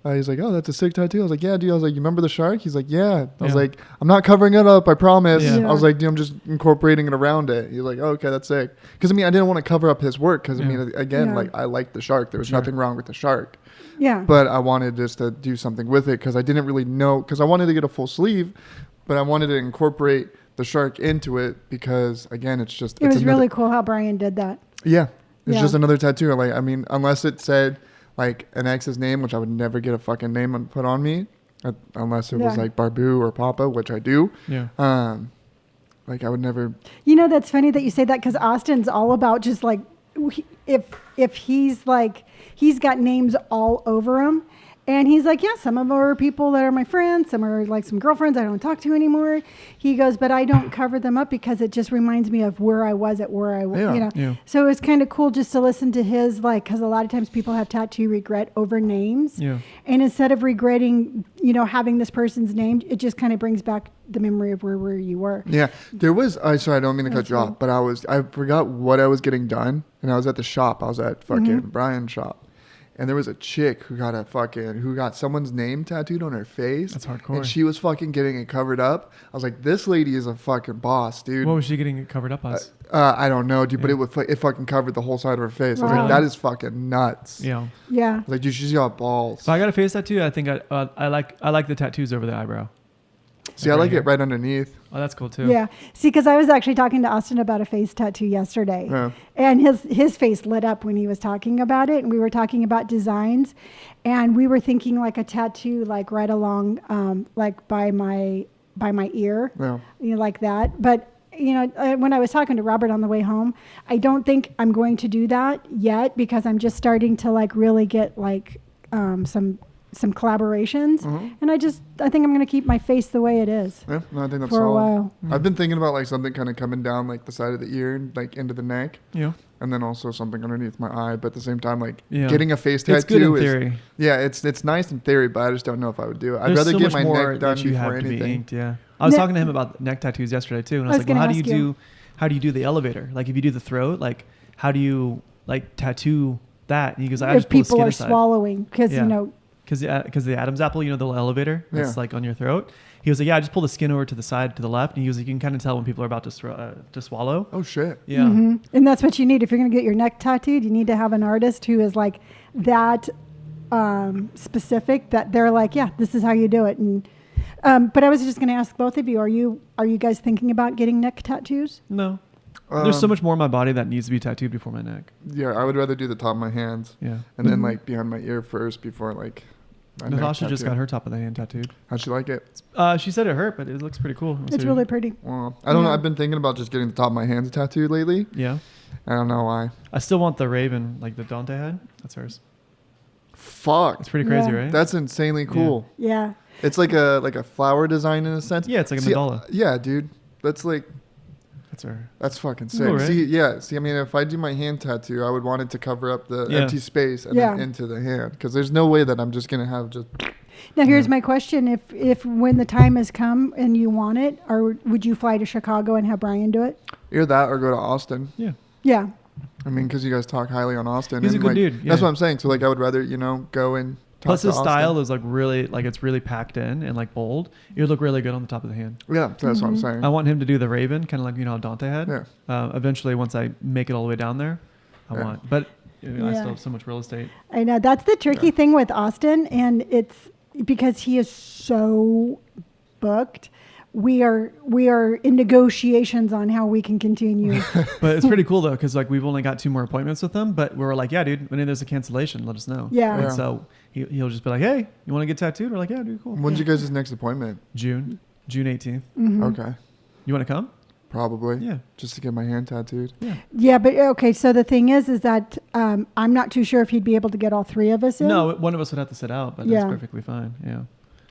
oh, that's a sick tattoo. I was like, yeah, dude. I was like, you remember the shark? He's like, yeah. I was Yeah. like, I'm not covering it up, I promise. Yeah. I was like, dude, I'm just incorporating it around it. He's like, oh, okay, that's sick. Because I mean, I didn't want to cover up his work. Because I Yeah. mean, again, Yeah. like I liked the shark. There was Sure. nothing wrong with the shark. Yeah. But I wanted just to do something with it because I didn't really know. Because I wanted to get a full sleeve, but I wanted to incorporate the shark into it because again, it's just it was another, really cool how Brian did that. yeah. It's Yeah. just another tattoo. Like I mean, unless it said like an ex's name, which I would never get a fucking name put on me, unless it was Yeah. like Barbu or Papa, which I do. Yeah. Like I would never. You know, that's funny that you say that, because Austin's all about just like, if he's like, he's got names all over him. And he's like, yeah, some of them are people that are my friends. Some are like some girlfriends I don't talk to anymore. He goes, but I don't cover them up because it just reminds me of where I was at where I was, Yeah. you know. Yeah. So it's kind of cool just to listen to his, like, because a lot of times people have tattoo regret over names. Yeah. And instead of regretting, you know, having this person's name, it just kind of brings back the memory of where you were. Yeah, there was. Sorry, I don't mean to cut That's you fine. off, but I forgot what I was getting done, and I was at the shop. I was at fucking Mm-hmm. Brian's shop, and there was a chick who got someone's name tattooed on her face. That's hardcore. And she was fucking getting it covered up. I was like, this lady is a fucking boss, dude. What was she getting it covered up as? I don't know, dude, but Yeah. it fucking covered the whole side of her face. I was Wow. like, that is fucking nuts. Yeah. Yeah. I was like, dude, she's got balls. So I got a face tattoo. I think I like the tattoos over the eyebrow. See, I right like here. it right underneath. Oh, that's cool too. Yeah. See, because I was actually talking to Austin about a face tattoo yesterday. Yeah. And his face lit up when he was talking about it. And we were talking about designs. And we were thinking like a tattoo, like right along, like by my ear, Yeah. you know, like that. But, you know, when I was talking to Robert on the way home, I don't think I'm going to do that yet, because I'm just starting to like really get like some collaborations. Mhm. And I think I'm going to keep my face the way it is Yeah, no, I think that's for a solid. while. I've been thinking about like something kind of coming down like the side of the ear and like into the neck. Yeah. And then also something underneath my eye, but at the same time, like Yeah. getting a face tattoo It's good in is theory. yeah, it's nice in theory, but I just don't know if I would do it. I'd There's rather so get much my more neck done that you before have to be anything. inked. Yeah. I was Ne- talking to him about neck tattoos yesterday too, and I I was was like, well, gonna how do ask you do the elevator? Like if you do the throat, like how do you like tattoo that? And he goes, I If just pull the people skin are aside. swallowing, because Yeah. you know, Because the Adam's apple, you know, the elevator that's Yeah. like on your throat. he was like, yeah, I just pull the skin over to the side, to the left. And he was like, you can kind of tell when people are about to swallow. Oh shit. Yeah. And that's what you need. If you're going to get your neck tattooed, you need to have an artist who is like that specific, that they're like, yeah, this is how you do it. And but I was just going to ask both of you, are you guys thinking about getting neck tattoos? No. There's so much more on my body that needs to be tattooed before my neck. Yeah, I would rather do the top of my hands. Yeah. And then like behind my ear first before like my neck Natasha just tattoo. got her top of the hand tattooed. How'd she like it? She said it hurt, but it looks pretty cool. It's really pretty. Well, I don't know. I've been thinking about just getting the top of my hands tattooed lately. Yeah. I don't know why. I still want the raven, like the Dante head. That's hers. Fuck. It's pretty crazy, Yeah. right? That's insanely cool. Yeah. It's like a flower design in a sense. Yeah, it's like a See, mandala. Yeah, dude. That's like That's her. that's fucking sick. Cool, right? See, I mean, if I do my hand tattoo, I would want it to cover up the Yeah. empty space and Yeah. then into the hand, because there's no way that I'm just gonna have just. Now here's Yeah. my question: if when the time has come and you want it, or would you fly to Chicago and have Brian do it? Either that or go to Austin. Yeah. Yeah. I mean, because you guys talk highly on Austin. He's a and, good like, dude, That's yeah. what I'm saying. So like, I would rather go and. Talk Plus to his Austin. style is like really, like it's really packed in and like bold. It would look really good on the top of the hand. Yeah, that's what I'm saying. I want him to do the raven, kind of like how Dante had. Yeah. Eventually, once I make it all the way down there, I Yeah. want. But I Yeah. still have so much real estate. I know that's the tricky Yeah. thing with Austin, and it's because he is so booked. We are in negotiations on how we can continue. But it's pretty cool though, because like we've only got 2 more appointments with him. But we're like, yeah, dude, when there's a cancellation, let us know. Yeah. And Yeah. so he'll just be like, hey, you want to get tattooed? We're like, yeah, dude, cool. When's you guys' next appointment? June 18th. Okay, You want to come? probably. Yeah. Just to get my hand tattooed. Yeah. Yeah, but okay. So the thing is that I'm not too sure if he'd be able to get all 3 of us in. No, one of us would have to sit out, but Yeah. that's perfectly fine. Yeah.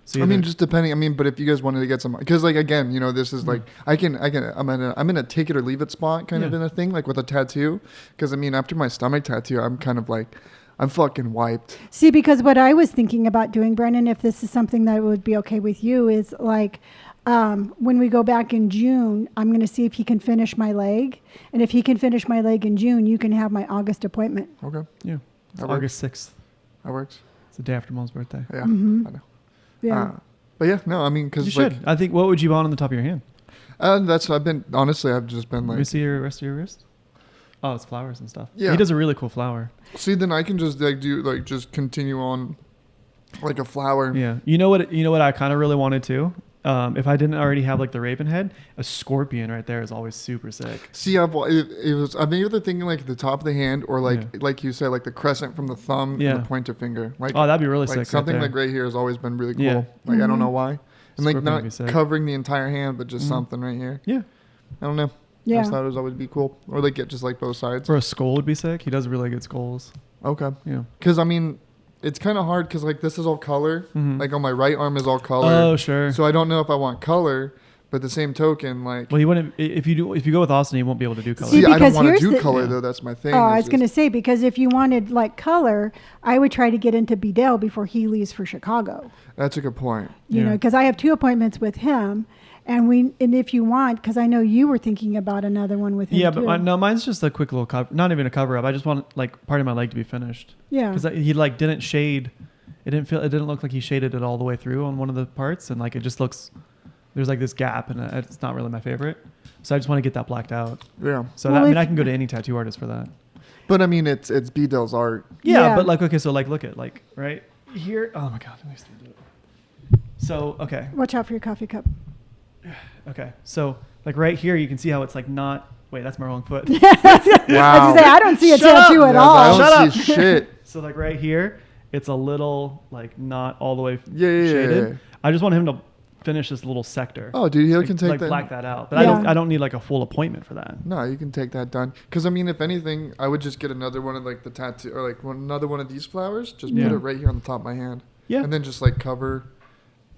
So I mean, either- just depending. I mean, but if you guys wanted to get some, because like again, this is like I'm in a take it or leave it spot kind of Yeah. in a thing, like with a tattoo. Because I mean, after my stomach tattoo, I'm kind of like, I'm fucking wiped. See, because what I was thinking about doing, Brennan, if this is something that would be okay with you, is like when we go back in June, I'm going to see if he can finish my leg. And if he can finish my leg in June, you can have my August appointment. Okay, yeah. It's That August 6th. that works. It's the day after Mom's birthday. Yeah, Mhm. I know. Yeah. But yeah, no, I mean, You because should. like, I think. What would you want on the top of your hand? that's I've just been Let me like, see your rest of your wrist. Oh, it's flowers and stuff. Yeah. He does a really cool flower. see, then I can just like do like just continue on, like a flower. Yeah. You know what I kind of really wanted to. If I didn't already have like the raven head, a scorpion right there is always super sick. See, I'm either thinking like the top of the hand or like you said, like the crescent from the thumb Yeah. and the pointer finger. Like, Oh, that'd be really like sick. something right like there. right here has always been really cool. Yeah. Like I don't know why, and like Scorpion would not be sick. covering the entire hand, but just Mhm. something right here. Yeah. I don't know. I Yeah. just thought it was always be cool, or like get just like both sides. Or a skull would be sick. He does really good skulls. Okay, Yeah. because I mean, it's kind of hard because like this is all color. Mhm. Like on my right arm is all color. Oh, sure. So I don't know if I want color, but the same token, like. Well, he wouldn't. If you go with Austin, he won't be able to do color. See, See, I don't because want to here's do the- color Yeah. though. That's my thing. Oh, I It's was going to just- say, because if you wanted like color, I would try to get into Bedell before he leaves for Chicago. That's a good point. You know, Yeah. because I have 2 appointments with him. And if you want, because I know you were thinking about another one with him Yeah, too. but mine's just a quick little cover. Not even a cover up. I just want like part of my leg to be finished. Yeah. Because he like didn't shade. It didn't look like he shaded it all the way through on one of the parts, and like it just looks. There's like this gap, and it's not really my favorite. So I just want to get that blacked out. Yeah, So Well, that, I mean, if- I can go to any tattoo artist for that. but I mean, it's B-Dell's art. Yeah, Yeah. but like okay, so like look at like right here. Oh my god, let me still do it. So okay, Watch out for your coffee cup. okay, so like right here, you can see how it's like not. Wait, that's my wrong foot. I was gonna say, I don't see a Shut up. tattoo at Yeah, all. I don't Shut see shit. So like right here, it's a little like not all the way Yeah. shaded. I just want him to finish this little sector. Oh, dude, he like, can take like that. black that out. But Yeah. I don't need like a full appointment for that. No, you can take that done. Because I mean, if anything, I would just get another one of like the tattoo or like another one of these flowers. Just Yeah. put it right here on the top of my hand. Yeah. And then just like cover,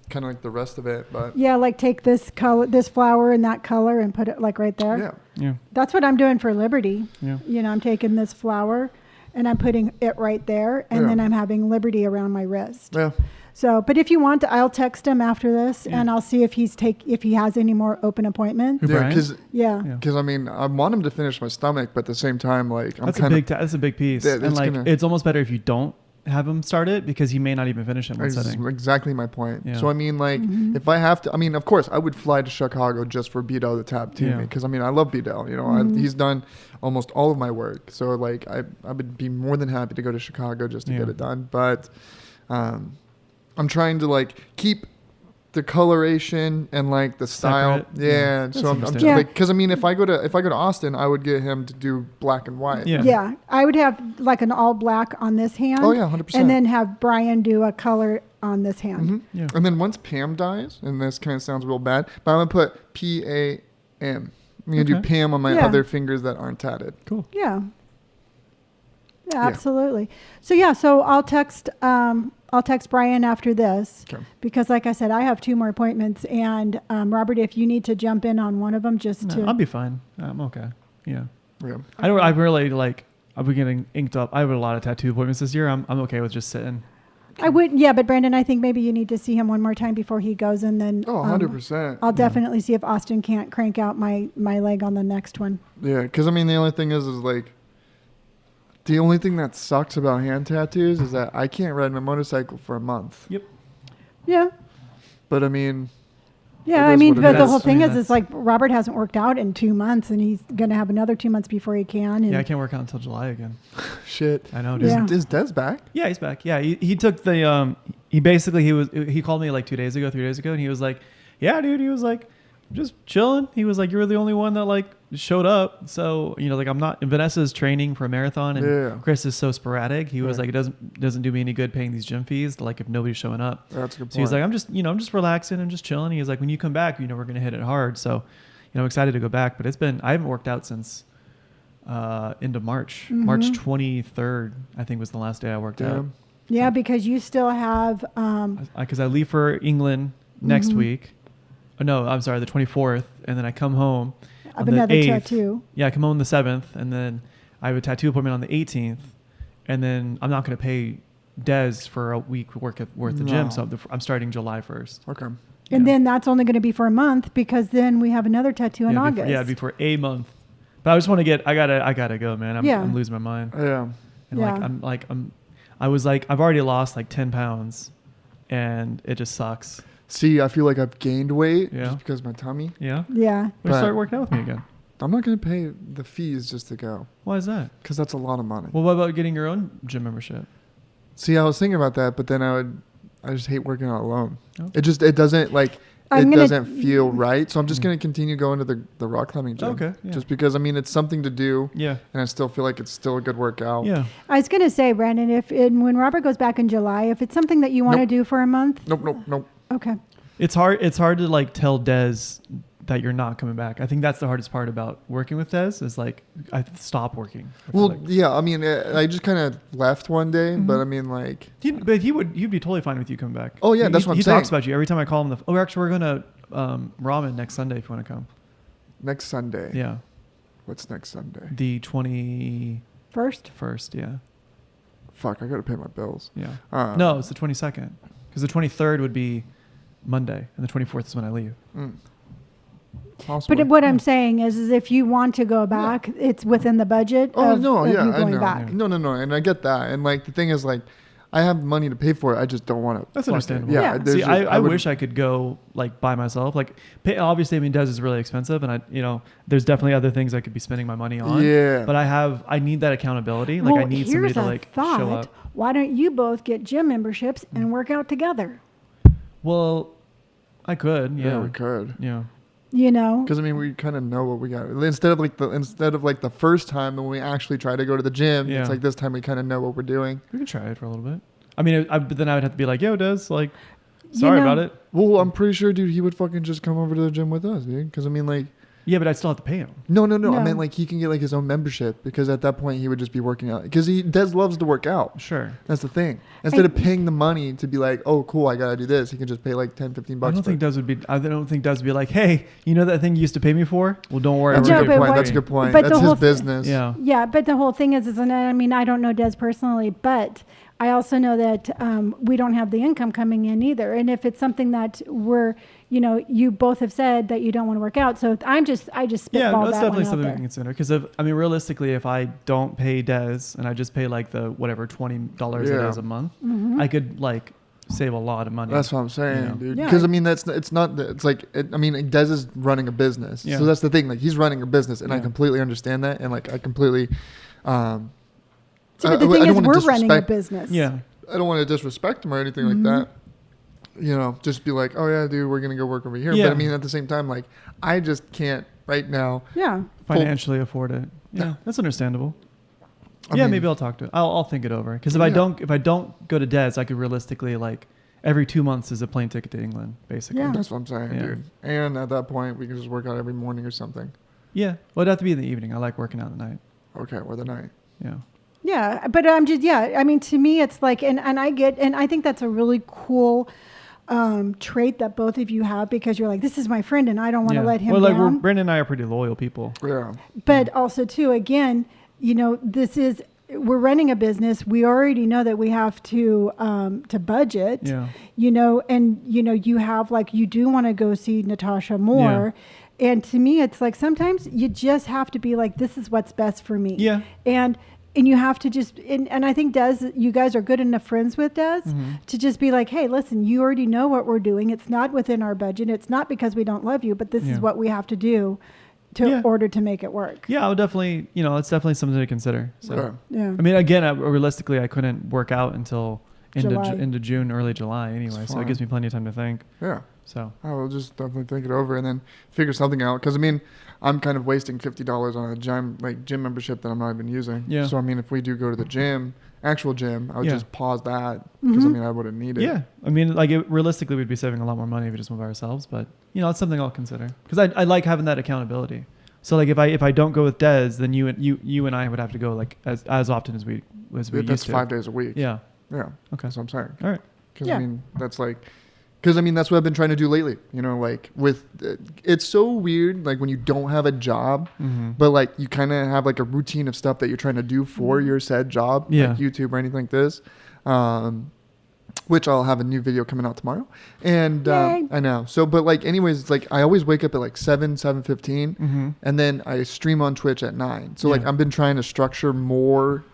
kind of like the rest of it. But Yeah, like take this color, this flower in that color, and put it like right there. yeah, Yeah. That's what I'm doing for Liberty. Yeah. You know, I'm taking this flower, and I'm putting it right there, and Yeah. then I'm having Liberty around my wrist. yeah. So, but if you want, I'll text him after this, Yeah. and I'll see if if he has any more open appointments. Who, Yeah, Brian? because Yeah. Yeah. I mean, I want him to finish my stomach, but at the same time, like I'm That's a kind big that's a big piece. Yeah, and it's like gonna- it's almost better if you don't have him start it because he may not even finish it in one That's setting. exactly my point. Yeah. So I mean, like, if I have to, I mean, of course, I would fly to Chicago just for Beadle to tattoo me, because I mean, I love Beadle. You know, he's done almost all of my work, so like, I would be more than happy to go to Chicago just to get it done. But I'm trying to like keep the coloration and like the style. Separate. Yeah. So I'm just like, because I mean, if I go to Austin, I would get him to do black and white. Yeah. I would have like an all black on this hand. Oh yeah, 100%. And then have Brian do a color on this hand. Yeah. And then once Pam dies, and this kind of sounds real bad, but I'm gonna put PAM. I'm gonna do Pam on my other fingers that aren't tatted. Cool. Yeah. Yeah, absolutely. So yeah, so I'll text Brian after this because, like I said, I have 2 more appointments. And Robert, if you need to jump in on one of them, I'll be fine. I'm okay. Yeah. Yeah. I really like. I'll be getting inked up. I have a lot of tattoo appointments this year. I'm okay with just sitting. I would, but Brandon, I think maybe you need to see him one more time before he goes, and then 100%. I'll definitely see if Austin can't crank out my leg on the next one. Yeah, because I mean, the only thing is like, the only thing that sucks about hand tattoos is that I can't ride my motorcycle for a month. Yep. Yeah. But I mean. Yeah, I mean, but the whole thing is, that's- it's like Robert hasn't worked out in 2 months, and he's going to have another 2 months before he can. And Yeah, I can't work out until July again. Shit. I know, dude. Yeah. Is Des back? Yeah, he's back. Yeah, he took the he called me like 3 days ago, and he was like, "Yeah, dude," he was like, "Just chilling." He was like, "You're the only one that like showed up." So, you know, like I'm not, Vanessa's training for a marathon, and Chris is so sporadic. He was like, it doesn't do me any good paying these gym fees, like if nobody's showing up. That's a good point. So he's like, I'm just relaxing, I'm just chilling. He's like, when you come back, you know, we're going to hit it hard. So, you know, I'm excited to go back, but I haven't worked out since end of March. March 23rd, I think, was the last day I worked out. Yeah, because you still have... Because I leave for England next week. Oh, no, I'm sorry, the 24th. And then I come home of on another the 8th. tattoo. Yeah, I come home on the 7th. And then I have a tattoo appointment on the 18th. And then I'm not going to pay Des for a week worth of gym. So I'm starting July 1st. Okay. And then that's only going to be for a month, because then we have another tattoo in August. It'd be for a month. But I just want to I gotta go, man. I'm losing my mind. Yeah. And I've already lost like 10 pounds, and it just sucks. See, I feel like I've gained weight Yeah. just because of my tummy. Yeah. Yeah. But start working out with me again. I'm not going to pay the fees just to go, Why is that? because that's a lot of money. Well, what about getting your own gym membership? See, I was thinking about that, but then I just hate working out alone. Oh. It doesn't like, I'm it gonna- doesn't feel right. So I'm just going to continue going to the rock climbing gym. Okay, yeah. Just because, I mean, it's something to do. Yeah. And I still feel like it's still a good workout. Yeah. I was going to say, Brandon, when Robert goes back in July, if it's something that you want to do for a month. Nope. Okay. It's hard to like tell Des that you're not coming back. I think that's the hardest part about working with Des is like, I stop working. Well, yeah, I mean, I just kind of left one day, but I mean, like. He'd be totally fine with you coming back. Oh, yeah, that's what I'm He saying. talks about you every time I call him. Actually, we're going to ramen next Sunday if you want to come. Next Sunday. Yeah. What's next Sunday? The 21st, yeah. Fuck, I got to pay my bills. Yeah. No, it's the 22nd. Because the 23rd would be Monday, and the 24th is when I leave. Possibly. But what I'm saying is if you want to go back, it's within the budget of you I going know. back. No, and I get that. And like the thing is, like, I have money to pay for it. I just don't want to. That's understandable. Yeah. there's See, just- I wish I could go like by myself. Like, obviously, I mean, Des is really expensive, and there's definitely other things I could be spending my money on. Yeah. But I need that accountability. Like, Well, I need somebody here's to a like thought. show up. Why don't you both get gym memberships and work out together? Well, I could. Yeah. we could. Yeah. You know? Because I mean, we kind of know what we got. Instead of like the first time when we actually try to go to the gym, Yeah. it's like this time we kind of know what we're doing. We can try it for a little bit. I mean, but then I would have to be like, "Yo, Des, like, sorry know- about it." Well, I'm pretty sure, dude, he would fucking just come over to the gym with us, dude. Because I mean, like, Yeah, but I'd still have to pay him. no. I No. meant like he can get like his own membership because at that point he would just be working out. Because Des loves to work out. Sure. That's the thing. Instead of paying the money to be like, oh, cool, I gotta do this, he can just pay like $10, $15. I don't think Des would be like, "Hey, you know that thing you used to pay me for? Well, don't worry." That's we're a No, good but gonna point. what- That's a good point. but the That's his whole business. Yeah. Yeah, but the whole thing is, and I mean, I don't know Des personally, but I also know that we don't have the income coming in either. And if it's something that you both have said that you don't want to work out. So I just spitballed Yeah, that's that definitely one out something we there. can consider. Because realistically, if I don't pay Des and I just pay like the whatever $20 Yeah. it is a month, Mm-hmm. I could like save a lot of money. That's what I'm saying, Yeah. dude. Yeah. Because Des is running a business, Yeah. so that's the thing. Like he's running a business, and I Yeah. completely understand that, and like I completely. See, but the I thing don't is, wanna we're running a disrespect- business. Yeah. I don't want to disrespect him or anything Mm-hmm. like that. Just be like, oh yeah, dude, we're gonna go work over here. Yeah. But I mean, at the same time, like I just can't right now. Yeah. Financially afford it. Yeah, that's understandable. I Yeah, mean, maybe I'll talk to it. I'll think it over. Because if Yeah. I don't go to Des, I could realistically like every 2 months is a plane ticket to England, basically. Yeah. That's what I'm saying, Yeah. dude. And at that point, we can just work out every morning or something. Yeah. Well, it'd have to be in the evening. I like working out at night. Okay, or the night. Yeah. Yeah, but I'm just I mean, to me, it's like, and I think that's a really cool trait that both of you have, because you're like, this is my friend, and I don't want to let him well, like down. Brandon and I are pretty loyal people. Yeah. But also too, again, we're running a business. We already know that we have to budget. Yeah. And you have like, you do want to go see Natasha more. And to me, it's like sometimes you just have to be like, this is what's best for me. Yeah. And you have to just, and I think you guys are good enough friends with Des to just be like, hey, listen, you already know what we're doing. It's not within our budget. It's not because we don't love you, but this is what we have to do to order to make it work. Yeah, I would definitely, it's definitely something to consider. So, Yeah. Yeah. I mean, again, realistically, I couldn't work out until July. into June, early July anyway. It's So fine. it gives me plenty of time to think. Yeah. So, I will just definitely think it over and then figure something out. Because I mean, I'm kind of wasting $50 on a gym membership that I'm not even using. Yeah. So I mean, if we do go to the actual gym, I would Yeah. just pause that because I mean, I wouldn't need it. yeah. I mean, like realistically, we'd be saving a lot more money if we just went by ourselves. But, it's something I'll consider. Because I like having that accountability. So like if I don't go with Des, then you and I would have to go like as often as we That's used to. 5 days a week. Yeah. Yeah. Okay. That's what I'm saying. All right. Because Yeah. I mean, that's what I've been trying to do lately. Like it's so weird, like when you don't have a job, Mm-hmm. but like you kind of have like a routine of stuff that you're trying to do for your said job, Yeah. like YouTube or anything like this. Which I'll have a new video coming out tomorrow. And Yay. I know. So, but like anyways, it's like I always wake up at like 7:15, Mm-hmm. and then I stream on Twitch at 9. So like Yeah. I've been trying to structure more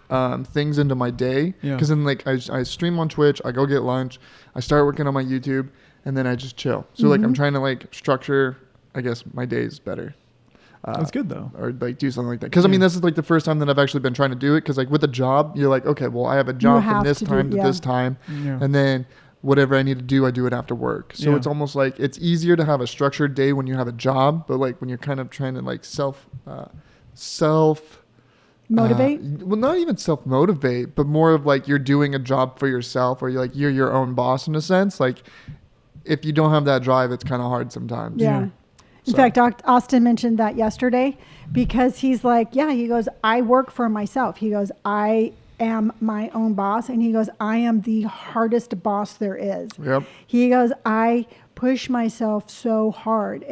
things into my day. Yeah. Because then like I stream on Twitch, I go get lunch, I start working on my YouTube, and then I just chill. So like I'm trying to like structure, I guess, my days better. That's good though. Or like do something like that. Because I mean, this is like the first time that I've actually been trying to do it. Because like with a job, you're like, okay, well I have a job from have this to do time it, to yeah. this time. Yeah. And then whatever I need to do, I do it after work. So Yeah. it's almost like it's easier to have a structured day when you have a job, but like when you're kind of trying to like self Motivate. well, not even self motivate, but more of like you're doing a job for yourself, or you're your own boss in a sense. Like if you don't have that drive, it's kind of hard sometimes. Yeah. Yeah. In So- fact, Austin mentioned that yesterday, because he's like, he goes, I work for myself. He goes, I am my own boss. And he goes, I am the hardest boss there is. Yep. He goes, I push myself so hard.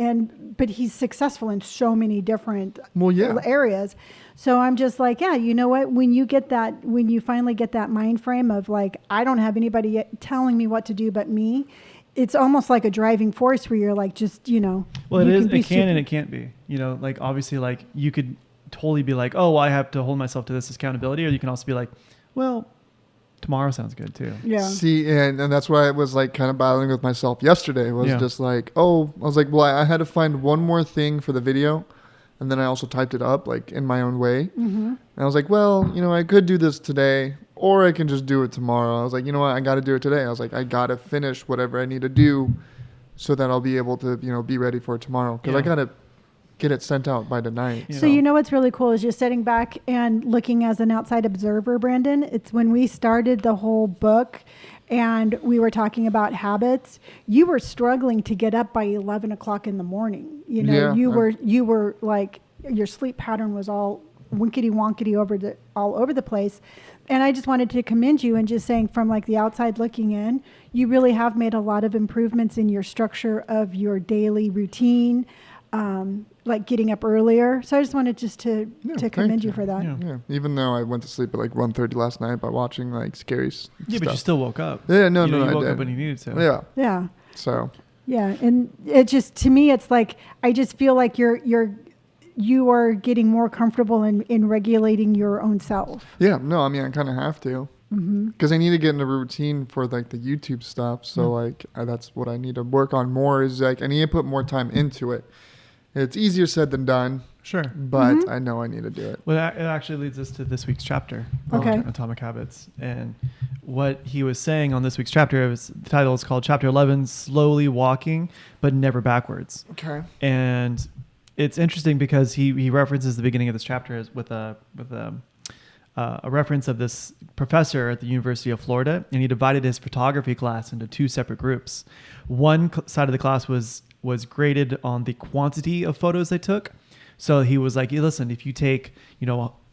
But he's successful in so many different Well, yeah. areas. So I'm just like, you know what? When you finally get that mind frame of like, I don't have anybody telling me what to do but me, it's almost like a driving force where you're like, just, Well, it is. It can and it can't be. Like obviously, like you could totally be like, oh, I have to hold myself to this accountability, or you can also be like, well, tomorrow sounds good too. Yeah. See, and that's why I was like kind of battling with myself yesterday. Was Yeah. just like, I was like, well, I had to find one more thing for the video, and then I also typed it up like in my own way. Mm-hmm. And I was like, well, I could do this today, or I can just do it tomorrow. I was like, you know what, I got to do it today. I was like, I got to finish whatever I need to do, so that I'll be able to, be ready for it tomorrow. Because I Yeah. got to get it sent out by tonight. Yeah. So what's really cool is just sitting back and looking as an outside observer, Brandon. It's when we started the whole book and we were talking about habits, you were struggling to get up by 11 o'clock in the morning. Yeah. You were like, your sleep pattern was all winkety wonkety all over the place. And I just wanted to commend you, and just saying from like the outside looking in, you really have made a lot of improvements in your structure of your daily routine. like getting up earlier. So I just wanted to thank commend you for that. Yeah. Yeah, even though I went to sleep at like 1:30 last night by watching like scary stuff. Yeah, but you still woke up. Yeah, no, you know, no, you I woke did. up when you needed to. Yeah. Yeah. So. Yeah. And it just, to me, it's like, I just feel like you are getting more comfortable in regulating your own self. Yeah, no, I mean, I kind of have to. Because I need to get in a routine for like the YouTube stuff. So like that's what I need to work on more is like I need to put more time into it. It's easier said than done, Sure. but I know I need to do it. Well, it actually leads us to this week's chapter Okay. on Atomic Habits. And what he was saying on this week's chapter, the title is called Chapter 11, Slowly Walking, but Never Backwards. Okay. And it's interesting because he references the beginning of this chapter with a reference of this professor at the University of Florida, and he divided his photography class into two separate groups. One side of the class was graded on the quantity of photos they took. So he was like, hey, listen, if you take,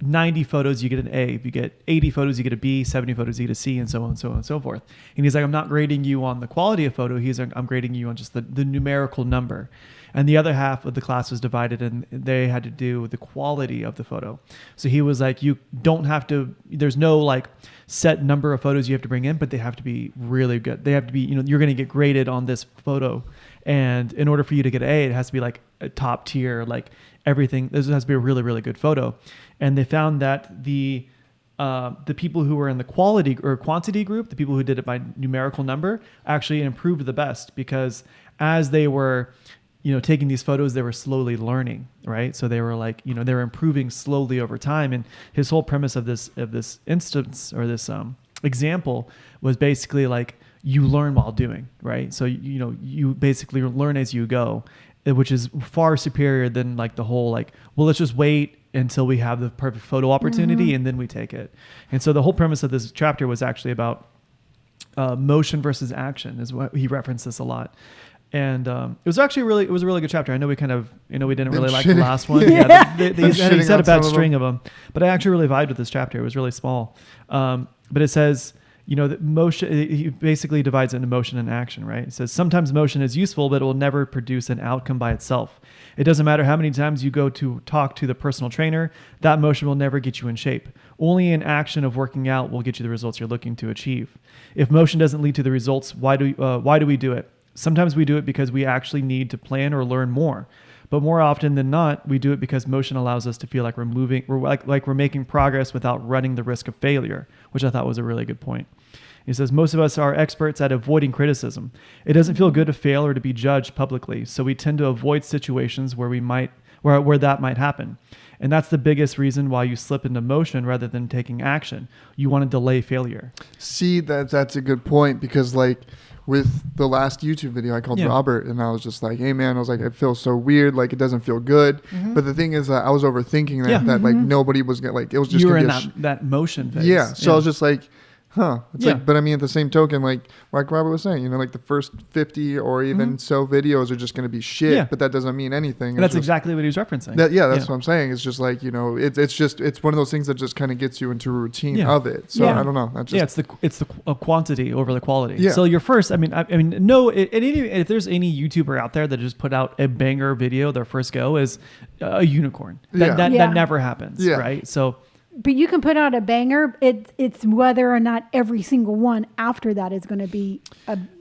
90 photos, you get an A. If you get 80 photos, you get a B, 70 photos, you get a C, and so on and so on and so forth. And he's like, I'm not grading you on the quality of photo. He's like, I'm grading you on just the numerical number. And the other half of the class was divided and they had to do the quality of the photo. So he was like, you don't have to, there's no like set number of photos you have to bring in, but they have to be really good. They have to be, you're going to get graded on this photo. And in order for you to get an A, it has to be like a top tier, like everything. This has to be a really, really good photo. And they found that the people who were in the quality or quantity group, the people who did it by numerical number, actually improved the best because as they were, taking these photos, they were slowly learning, right? So they were like, they were improving slowly over time. And his whole premise of this instance or this example was basically like you learn while doing, right? So you basically learn as you go, which is far superior than like the whole like, well, let's just wait until we have the perfect photo opportunity and then we take it. And so the whole premise of this chapter was actually about motion versus action, is what he referenced this a lot. And it was a really good chapter. I know we we didn't really like the last one. He said a bad string of them, but I actually really vibed with this chapter. It was really small. But it says, that motion, he basically divides it into motion and action, right? It says sometimes motion is useful, but it will never produce an outcome by itself. It doesn't matter how many times you go to talk to the personal trainer, that motion will never get you in shape. Only an action of working out will get you the results you're looking to achieve. If motion doesn't lead to the results, why do we do it? Sometimes we do it because we actually need to plan or learn more. But more often than not, we do it because motion allows us to feel like we're making progress without running the risk of failure, which I thought was a really good point. He says, most of us are experts at avoiding criticism. It doesn't feel good to fail or to be judged publicly, so we tend to avoid situations where that might happen. And that's the biggest reason why you slip into motion rather than taking action. You want to delay failure. See, that's a good point because like with the last YouTube video, I called Robert and I was just like, hey man, I was like, it feels so weird. Like it doesn't feel good. But the thing is that I was overthinking that like nobody was going to like, it was just you were in that motion phase. Yeah. So I was just like, it's Yeah. like, but I mean, at the same token, like Robert was saying, like the first 50 or even so videos are just going to be shit, Yeah. but that doesn't mean anything. That's exactly what he was referencing. That's what I'm saying. It's just like, it's one of those things that just kind of gets you into a routine of it. So I don't know. That's just, it's the quantity over the quality. Yeah. So your first, if there's any YouTuber out there that just put out a banger video, their first go is a unicorn. That never happens, right? So. But you can put out a banger. It's whether or not every single one after that is going to be,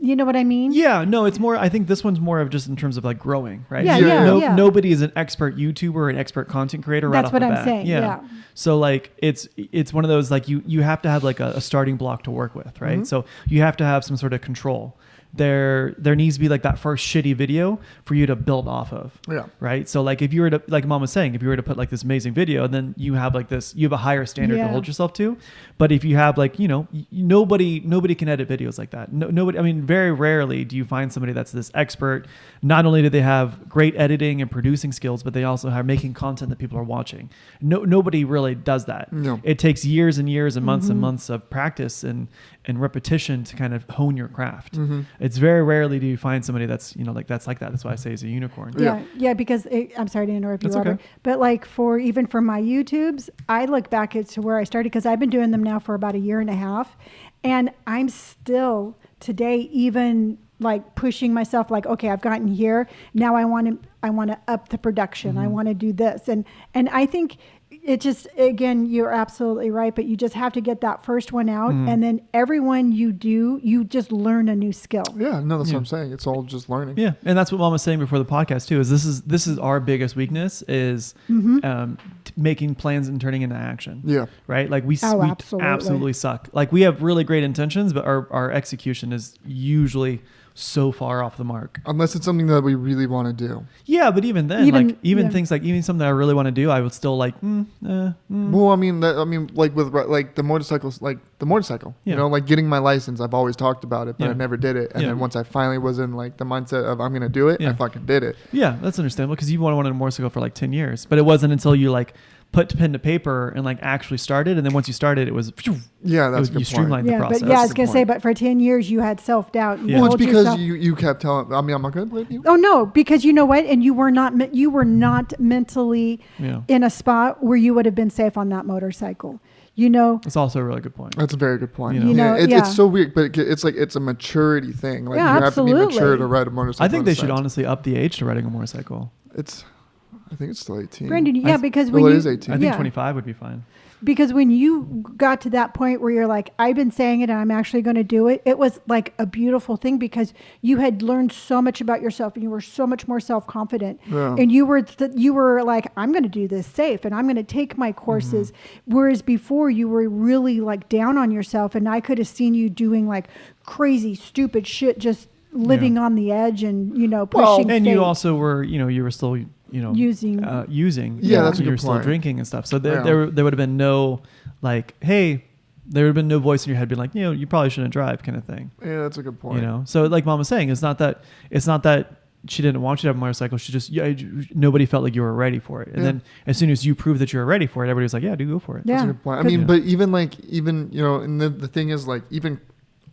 you know what I mean? Yeah, no, it's more, I think this one's more of just in terms of like growing, right? Yeah. Nobody is an expert YouTuber or an expert content creator right off the bat. That's what I'm saying, yeah. So like, it's one of those, like you have to have like a starting block to work with, right? So you have to have some sort of control. There needs to be like that first shitty video for you to build off of. Yeah. Right. So like if you were to, like Mom was saying, if you were to put like this amazing video, then you have like this, you have a higher standard to hold yourself to. But if you have like, nobody can edit videos like that. Nobody, I mean, very rarely do you find somebody that's this expert. Not only do they have great editing and producing skills, but they also are making content that people are watching. Nobody really does that. No. It takes years and years and months of practice and repetition to kind of hone your craft. It's very rarely do you find somebody that's, that's like that. That's why I say he's a unicorn. Yeah. Because I'm sorry to interrupt you, Robert. Okay. But like for my YouTubes, I look back to where I started because I've been doing them now for about a year and a half. And I'm still today, even like pushing myself, like, okay, I've gotten here. Now I want to up the production. I want to do this. And I think it just, again, you're absolutely right, but you just have to get that first one out. And then everyone you do, you just learn a new skill. Yeah, no, that's what I'm saying. It's all just learning. Yeah, and that's what Mom was saying before the podcast too. Is this is our biggest weakness is making plans and turning into action. Yeah, right. Like we absolutely suck. Like we have really great intentions, but our execution is usually so far off the mark. Unless it's something that we really want to do. Yeah, but even then, things like even something I really want to do, I would still like. Well, I mean, like with like the motorcycles, you know, like getting my license. I've always talked about it, but I never did it. And then once I finally was in like the mindset of I'm gonna do it, I fucking did it. Yeah, that's understandable because you wanted a motorcycle for like 10 years, but it wasn't until you like put pen to paper and like actually started, and then once you started, it was that's a good point. streamlined the process. But I was gonna say, but for 10 years you had self-doubt. Well, it's because you kept telling. I mean, I'm not gonna blame you. Oh no, because you know what, and you were not mentally in a spot where you would have been safe on that motorcycle. You know, it's also a really good point. That's a very good point. You know, it's so weird, but it's like it's a maturity thing. Like you have to be mature to ride a motorcycle. I think they should honestly up the age to riding a motorcycle. I think it's still 18. Brandon, because when it is 18. I think 25 would be fine. Because when you got to that point where you're like, I've been saying it and I'm actually going to do it, it was like a beautiful thing because you had learned so much about yourself and you were so much more self-confident. Yeah. And you were like, I'm going to do this safe and I'm going to take my courses. Whereas before you were really like down on yourself, and I could have seen you doing like crazy, stupid shit, just living on the edge and, pushing and fate. You also were, you were still... using. Yeah, that's a good you're point. Still drinking and stuff. So there would have been no like, hey, there would have been no voice in your head being like, you probably shouldn't drive kind of thing. Yeah, that's a good point. So like Mom was saying, it's not that she didn't want you to have a motorcycle. She just, nobody felt like you were ready for it. And then as soon as you proved that you were ready for it, everybody was like, yeah, go for it. Yeah. That's a good point. I mean, but even and the thing is like, even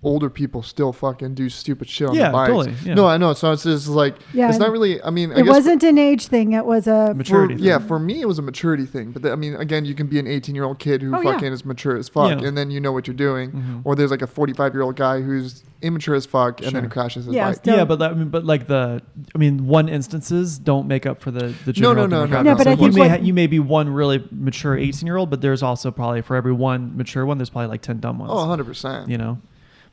older people still fucking do stupid shit on the bikes. Totally. Yeah. No, I know. So it's just like, it's not really, I mean, I guess wasn't an age thing. It was a maturity thing. Yeah, for me, it was a maturity thing. But again, you can be an 18-year-old kid who fucking is mature as fuck. Yeah. And then you know what you're doing. Or there's like a 45-year-old guy who's immature as fuck and then crashes his bike. Still. Yeah, but one instances don't make up for the general demographic. No, but I think you may be one really mature 18-year-old, but there's also probably for every one mature one, there's probably like 10 dumb ones. Oh, 100%.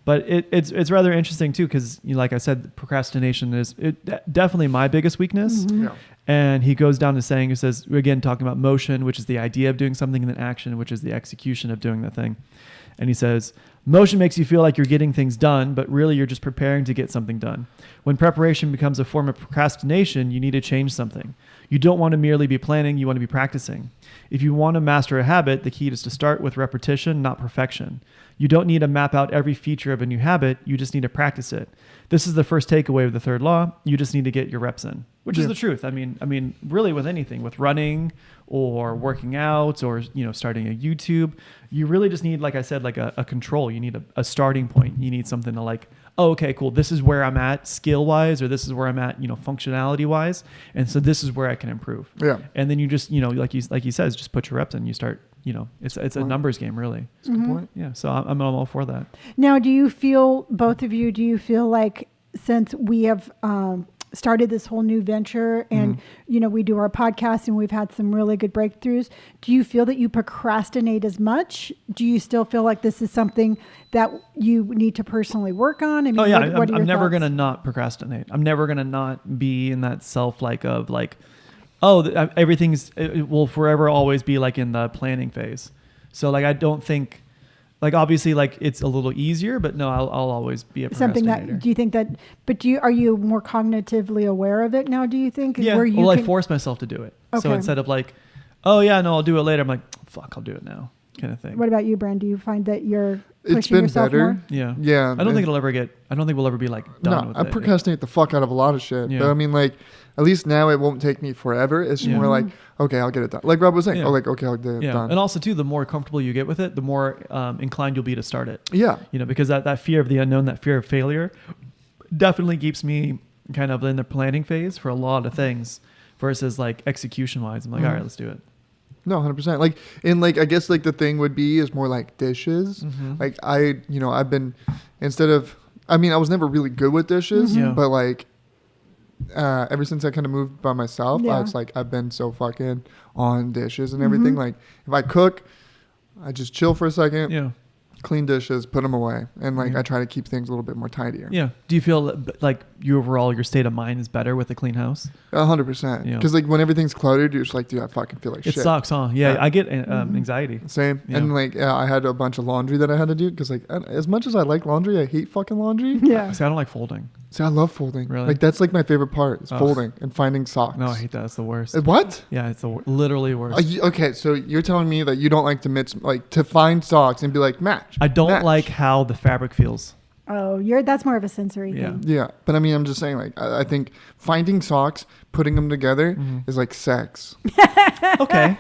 But it's rather interesting too because like I said, procrastination is definitely my biggest weakness. Yeah. And he goes down to saying, he says, again, talking about motion, which is the idea of doing something, and then action, which is the execution of doing the thing. And he says, motion makes you feel like you're getting things done, but really you're just preparing to get something done. When preparation becomes a form of procrastination, you need to change something. You don't want to merely be planning, you want to be practicing. If you want to master a habit, the key is to start with repetition, not perfection. You don't need to map out every feature of a new habit, you just need to practice it. This is the first takeaway of the third law. You just need to get your reps in, which is the truth. I mean, really with anything, with running or working out or, starting a YouTube, you really just need, like I said, like a control. You need a starting point. You need something to like, oh, okay, cool. This is where I'm at skill wise, or this is where I'm at, functionality wise. And so this is where I can improve. Yeah. And then you just, like he says, just put your reps in, you start, it's a numbers game really. That's a good point. Yeah. So I'm all for that. Now, both of you, do you feel like since we have, started this whole new venture and, we do our podcast and we've had some really good breakthroughs. Do you feel that you procrastinate as much? Do you still feel like this is something that you need to personally work on? I mean, I'm never going to not procrastinate. I'm never going to not be in that self everything's, it will forever always be like in the planning phase. So like, I don't think, like obviously, like it's a little easier, but no, I'll always be a procrastinator. Something that, do you think that? But are you more cognitively aware of it now? Do you think? Yeah. I force myself to do it. Okay. So instead of like, oh yeah, no, I'll do it later. I'm like, fuck, I'll do it now, kind of thing. What about you, Brand? Do you find that you're pushing it's been yourself better. More? Yeah. Yeah. I don't think we'll ever be like done with it. I procrastinate the fuck out of a lot of shit. Yeah. But I mean, like, at least now it won't take me forever. It's just more like, okay, I'll get it done. Like Rob was saying, okay, I'll get it done. And also too, the more comfortable you get with it, the more inclined you'll be to start it. Yeah. Because that fear of the unknown, that fear of failure definitely keeps me kind of in the planning phase for a lot of things versus like execution wise. I'm like, all right, let's do it. No, 100%. Like, and like, I guess like the thing would be is more like dishes. Like I've been, instead of, I mean, I was never really good with dishes, Yeah. but like ever since I kind of moved by myself, I Yeah. was like, I've been so fucking on dishes and everything. Like if I cook, I just chill for a second, Yeah. clean dishes, put them away, and like Yeah. I try to keep things a little bit more tidier. Yeah. Do you feel like your state of mind is better with a clean house? 100%. Yeah. Because like when everything's cluttered, you're just like, dude, I fucking feel like It shit. sucks, huh? Yeah, Yeah. I get anxiety. Same. Yeah. And like I had a bunch of laundry that I had to do because like as much as I like laundry, I hate fucking laundry. Yeah. See, I don't like folding. See, I love folding. Really? Like that's like my favorite part is Ugh. folding and finding socks. No, I hate that. It's the worst. What? Yeah, it's literally worst. Okay, so you're telling me that you don't like to mix, like to find socks and be like match. I don't match. like how the fabric feels. Oh, that's more of a sensory Yeah. thing. Yeah, but I mean, I'm just saying, like, I think finding socks, putting them together Mhm. is like sex. Okay.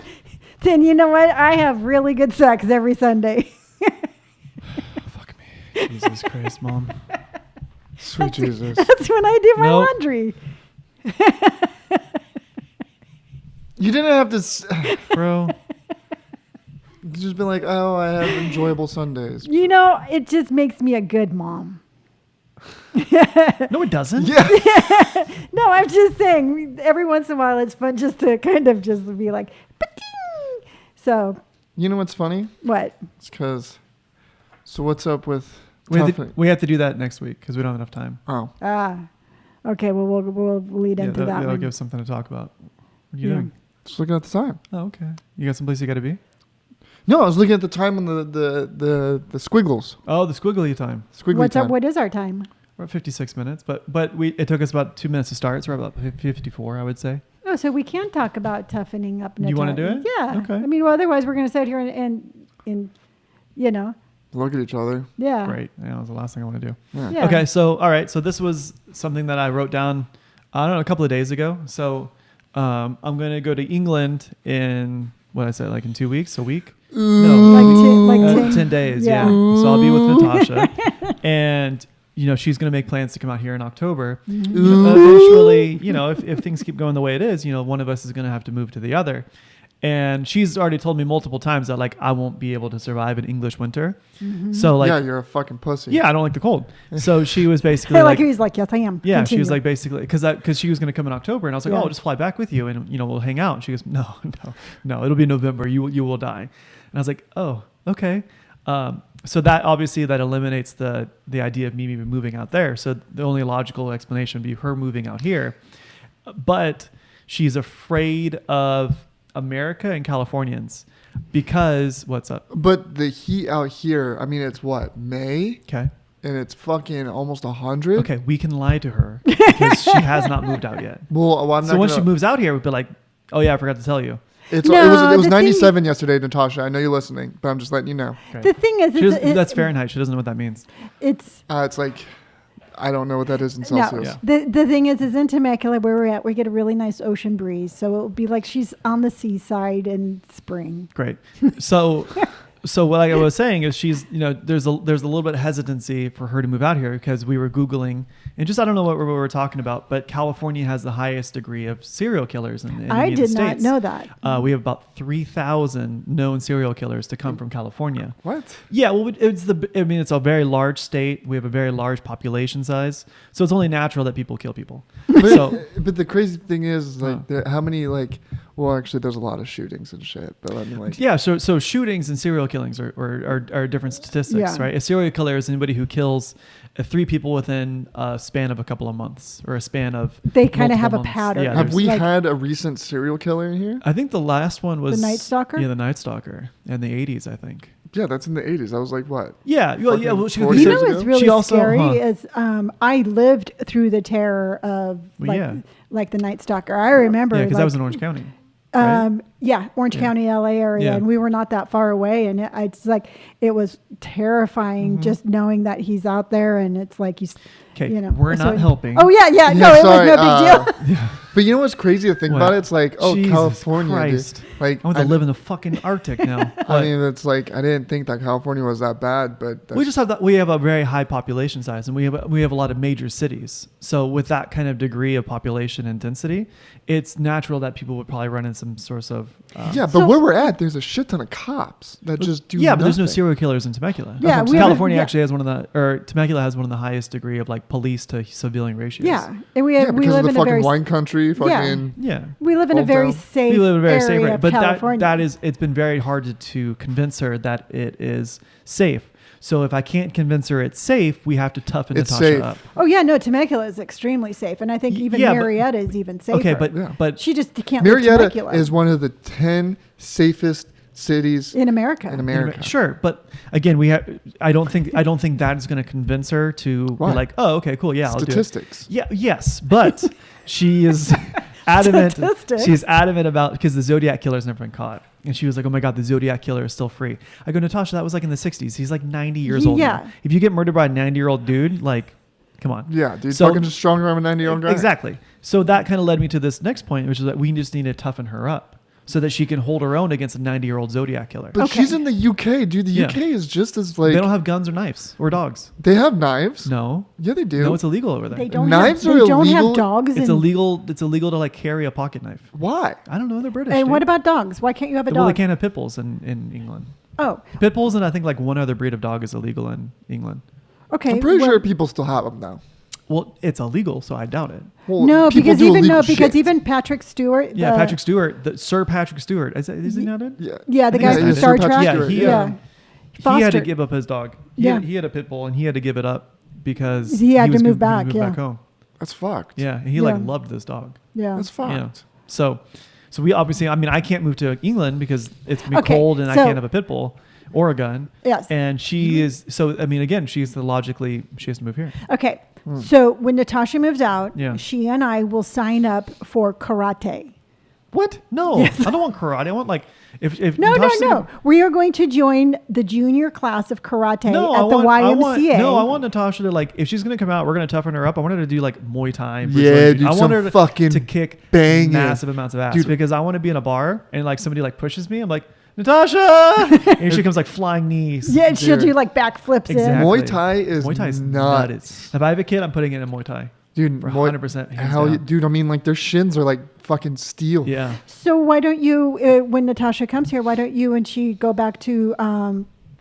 Then you know what? I have really good sex every Sunday. Fuck me. Jesus Christ, Mom. Sweet Jesus. That's when I do my Nope. laundry. You didn't have to Bro. just be like, oh, I have enjoyable Sundays. You know, it just makes me a good mom. No, it doesn't. Yeah. No, I'm just saying, every once in a while, it's fun just to kind of just be like, "Ba-ting!" So, You know what's funny? what? It's because. So what's up with? We toughen? have to do that next week because we don't have enough time. Oh, Okay, well, we'll lead into that that'll one. give us something to talk about. What are you Yeah. doing? just looking at the time. Oh, okay. You got someplace you got to be? No, I was looking at the time on the squiggles. Oh, the squiggly time. Squiggly What's time. up? What is our time? We're at 56 minutes, but it took us about 2 minutes to start, so we're about 54, I would say. Oh, so we can talk about toughening up. You wanna Natasha. do it? Yeah. Okay. I mean, well, otherwise we're going to sit here and you know, Look at each other. yeah. Great. Yeah, that was the last thing I want to do. Yeah. Yeah. Okay, so all right, so this was something that I wrote down, I don't know, a couple of days ago. So I'm going to go to England in what I said, like in 2 weeks, a week. No, Like 10 days. Yeah. Yeah. So I'll be with Natasha, and she's going to make plans to come out here in October. Eventually, if things keep going the way it is, one of us is going to have to move to the other. And she's already told me multiple times that like I won't be able to survive an English winter. So like, yeah, you're a fucking pussy. yeah, I don't like the cold. So she was basically like he's like, yes, I am. yeah, she Continue. was like basically because she was going to come in October, and I was like, Yeah. oh, I'll just fly back with you, and we'll hang out. And she goes, no, it'll be November. You will die. And I was like, oh, okay. So that obviously that eliminates the idea of me moving out there. So the only logical explanation would be her moving out here, but she's afraid of America and Californians because what's up? But the heat out here, I mean, it's what, May? Okay. And it's fucking almost 100? Okay, we can lie to her because she has not moved out yet. Well, I'm So not once she gonna- moves out here, we'd be like, oh yeah, I forgot to tell you. It No, was the 97 yesterday, Natasha. I know you're listening, but I'm just letting you know. Okay. The thing is, That's Fahrenheit. She doesn't know what that means. It's It's like, I don't know what that is in no. Celsius. Yeah. The thing is in Temecula where we're at, we get a really nice ocean breeze, so it'll be like she's on the seaside in spring. Great. So what I was saying is she's, there's a little bit of hesitancy for her to move out here because we were Googling and just, I don't know what we were talking about, but California has the highest degree of serial killers in I the did States. not know that. We have about 3,000 known serial killers to come from California. What? Yeah, well, it's a very large state. We have a very large population size, so it's only natural that people kill people. But the crazy thing is, like, how many, like, well, actually, there's a lot of shootings and shit. But I mean, like, Yeah, so shootings and serial killings are different statistics, Yeah. right? A serial killer is anybody who kills 3 people within a span of a couple of months or a span of They kind of multiple have a months. pattern. Yeah, have there's- we like- had a recent serial killer in here? I think the last one was Night Stalker? Yeah, the Night Stalker in the 80s, I think. Yeah, that's in the 80s. I was like, what? Yeah, well, yeah. Well, she Fucking You 40 know years what's ago? really She also- scary huh. is I lived through the terror of Well, yeah. like the Night Stalker. I remember Yeah, because like, that was in Orange County. right? Yeah, Orange Yeah. County, LA area, Yeah. and we were not that far away, and it's like it was terrifying Mhm. just knowing that he's out there, and it's like he's, Okay, you know, we're so- not helping. Oh yeah, no, it sorry, was no big deal. But you know what's crazy to think What? about it? It's like, oh, Jesus California, dude. Christ. Like, I want to live in the fucking Arctic now. I What? mean, it's like I didn't think that California was that bad, but that's, We just have that. We have a very high population size, and we have a lot of major cities. So with that kind of degree of population and density, it's natural that people would probably run in some sorts of Yeah, but So- where we're at, there's a shit ton of cops that just do. Yeah, but there's no nothing. serial killers in Temecula. Yeah, That's what we I'm saying. haven't- California yeah. actually has Temecula has one of the highest degree of like police to civilian ratios. Yeah, and we Yeah, we because live of the in a fucking very wine country. Fucking. Yeah. we live in a Old very town. safe We live in a very area safe area, of but California. it's been very hard to convince her that it is safe. So if I can't convince her it's safe, we have to toughen It's Natasha safe. up. Oh yeah, no, Temecula is extremely safe, and I think even Yeah, but- Marietta is even safer. Okay, Yeah. but she just can't leave Marietta Temecula is one of the 10 safest cities in America. in America. Sure, but again, I don't think that is going to convince her to Why? be like, oh, okay, cool, yeah, I'll do it. Statistics. Yeah, yes, but she is adamant. Statistics. She's adamant about because the Zodiac killer's never been caught, and she was like, "Oh my God, the Zodiac killer is still free." I go, Natasha, that was like in the '60s. He's like 90 years old. Yeah. Now. If you get murdered by a 90-year-old dude, like, come on. Yeah, dude. So- Fucking just stronger arm a 90-year-old guy. Exactly. So that kind of led me to this next point, which is that we just need to toughen her up so that she can hold her own against a 90-year-old Zodiac killer. But Okay. she's in the UK, dude. The Yeah. UK is just as like They don't have guns or knives or dogs. they have knives. No. Yeah, they do. No, it's illegal over there. They don't Knives have, are they don't illegal? have dogs. It's in, illegal. It's illegal to like carry a pocket knife. Why? I don't know. They're British. And dude. what about dogs? Why can't you have a Well, they dog? can't have pit bulls in England. Oh, Pit bulls and I think like one other breed of dog is illegal in England. okay. I'm pretty well- sure people still have them now. Well, it's illegal, so I doubt it. Well, No, people because do even illegal because shit. even Patrick Stewart. Yeah, the- Patrick Stewart, Sir Patrick Stewart. Is he not in? Yeah. Yeah, the I think guy he's from in Star Sir Trek. Patrick Yeah, Stewart, he, yeah. He had to Foster. give up his dog. Yeah. He had a pit bull, and he had to give it up because He had to was move gonna- back, He yeah. moved back home. That's fucked. Yeah, and he Yeah. like loved this dog. Yeah. That's fucked. Yeah. So we obviously, I mean, I can't move to England because it's gonna be Okay, cold and I so- can't have a pit bull or a gun. Yes. And she is so. I mean, again, she has to move here. Okay. So when Natasha moves out, Yeah. she and I will sign up for karate. What? No, Yes. I don't want karate. I want like if No, Natasha's no, gonna- no. We are going to join the junior class of karate No, at the YMCA. I want Natasha to like if she's gonna come out, we're gonna toughen her up. I want her to do like Muay Thai. and Yeah, Brazilian dude, Jiu- I want some her to fucking kick banging. massive amounts of ass Dude. because I want to be in a bar and like somebody like pushes me. I'm like Natasha, and she comes like flying knees. Yeah, and she'll Dude. do like backflips in. Exactly. Muay Thai is Muay Thai is nuts. nuts. If I have a kid, I'm putting it in Muay Thai. Dude, For Muay- 100% hands Hell, down. dude. I mean, like their shins are like fucking steel. Yeah. So why don't you, when Natasha comes here, why don't you and she go back to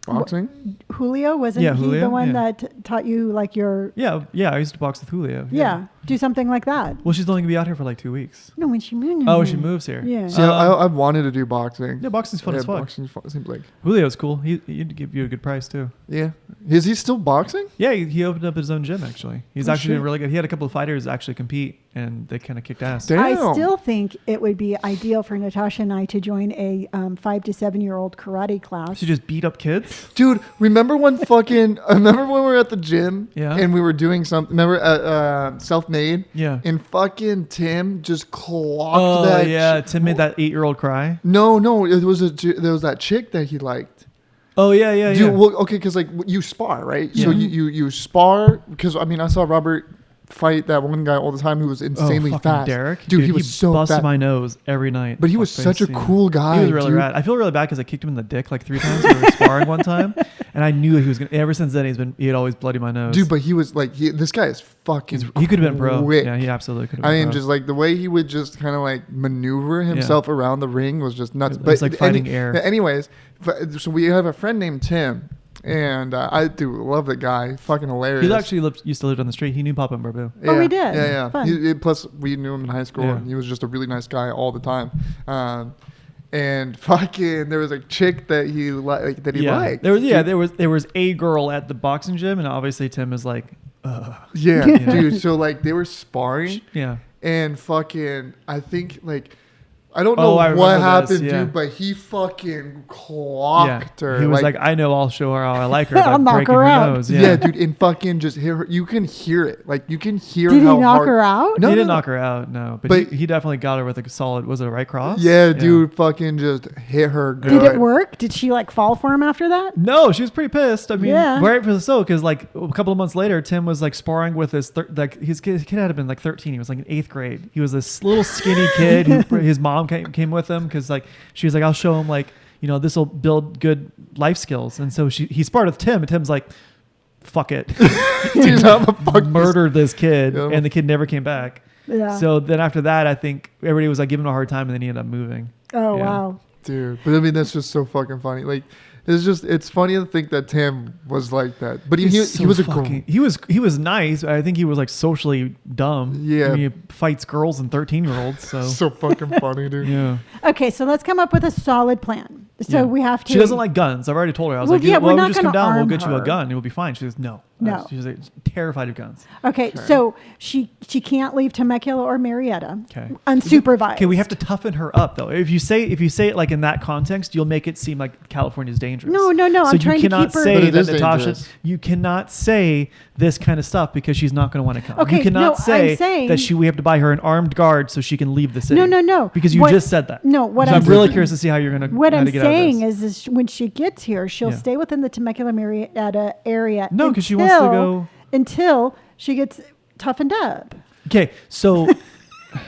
Boxing. Julio? Wasn't Yeah, he Julio, the one yeah. that taught you like your? Yeah. I used to box with Julio. Yeah, do something like that. Well, she's only gonna be out here for like 2 weeks. No, when she moved. Oh, she moves here. Yeah. See, I've wanted to do boxing. Yeah, boxing's fun as fuck. Boxing's fun. Seems like. Julio's cool. He'd give you a good price too. Yeah. Is he still boxing? Yeah, he opened up his own gym actually. He's Oh, actually shit. doing really good. He had a couple of fighters actually compete, and they kind of kicked ass. Damn. I still think it would be ideal for Natasha and I to join a 5 to 7 year old karate class. She just beat up kids. Dude, remember when remember when we were at the gym Yeah. and we were doing something, remember self-made? Yeah. And fucking Tim just clocked Oh that. yeah, Tim made that 8-year-old cry. No, it was there was that chick that he liked. Oh yeah. Dude, well, okay, because like you spar, right? So Yeah. you spar because I mean I saw Robert fight that one guy all the time who was insanely fucking fast. Derek, Dude, he was so busted fast. my nose every night. But he was Fuckface, such a yeah. cool guy. He was really dude. rad. I feel really bad because I kicked him in the dick like 3 times. We were sparring one time, and I knew he was gonna. Ever since then, he had always bloody my nose. Dude, but he was like this guy is fucking. he could have been pro. quick. Yeah, he absolutely could have. I been mean, pro. just like the way he would just kind of like maneuver himself around the ring was just nuts. It was like fighting air. Anyways, so we have a friend named Tim, and I do love that guy. Fucking hilarious. he actually used to live down the street. He knew Papa and Barbu. Oh, we did? Yeah. Fun. Plus, we knew him in high school, Yeah. and he was just a really nice guy all the time. And fucking, there was a chick that he liked. There was a girl at the boxing gym, and obviously Tim is like, ugh. Yeah, Yeah. dude. So like they were sparring. Yeah. And fucking, I think like, I don't Oh, know I what remember happened, this, yeah. dude, but he fucking clocked her. He was like, I know, I'll show her how I like her by I'll knock breaking her her out. nose. yeah. Yeah, dude, and fucking just hear her. You can hear it. Like you can hear Did he how knock hard. her out? No, he didn't no. knock her out, no. But, But- he definitely got her with a solid, was it a right cross? Yeah, dude, fucking just hit her good. Did it work? Did she like fall for him after that? No, she was pretty pissed. I mean, Yeah. right for the so because like a couple of months later, Tim was like sparring with his kid had been like 13. He was like in 8th grade. He was this little skinny kid who his mom came with him because like she was like, I'll show him like this will build good life skills. And so he sparred with Tim, and Tim's like, fuck it, Dude, I'm a fuck murdered this kid, Yeah. and the kid never came back. Yeah. So then after that, I think everybody was like giving him a hard time, and then he ended up moving. Oh, Yeah. wow. Dude, but I mean that's just so fucking funny. Like, it's funny to think that Tim was like that. But he was a girl. he was nice. I think he was like socially dumb. Yeah. I mean, he fights girls and 13-year-olds. So So fucking funny, dude. yeah. Okay, so let's come up with a solid plan. So Yeah. we have to. She doesn't like guns. I've already told her. I was Well, like, yeah, we're well, not just come gonna down. We'll arm get you a her. gun. It will be fine. She goes, no. No. She's like, terrified of guns. Okay, so she can't leave Temecula or Marietta. Okay. Unsupervised. Okay, we have to toughen her up though. If you say it like in that context, you'll make it seem like California's dangerous. No. So I'm trying you to cannot keep her. say But it that is Natasha. dangerous. You cannot say this kind of stuff because she's not going to want to come. Okay, you cannot no, I'm say saying- that we have to buy her an armed guard so she can leave the city. No. Because you What- just said that. No, what So I'm I'm really saying- curious to see how you're going to. What I'm get out of saying this. is when she gets here, she'll Yeah. stay within the Temecula Marietta area. No, 'cause she wants to go- until she gets toughened up. Okay, so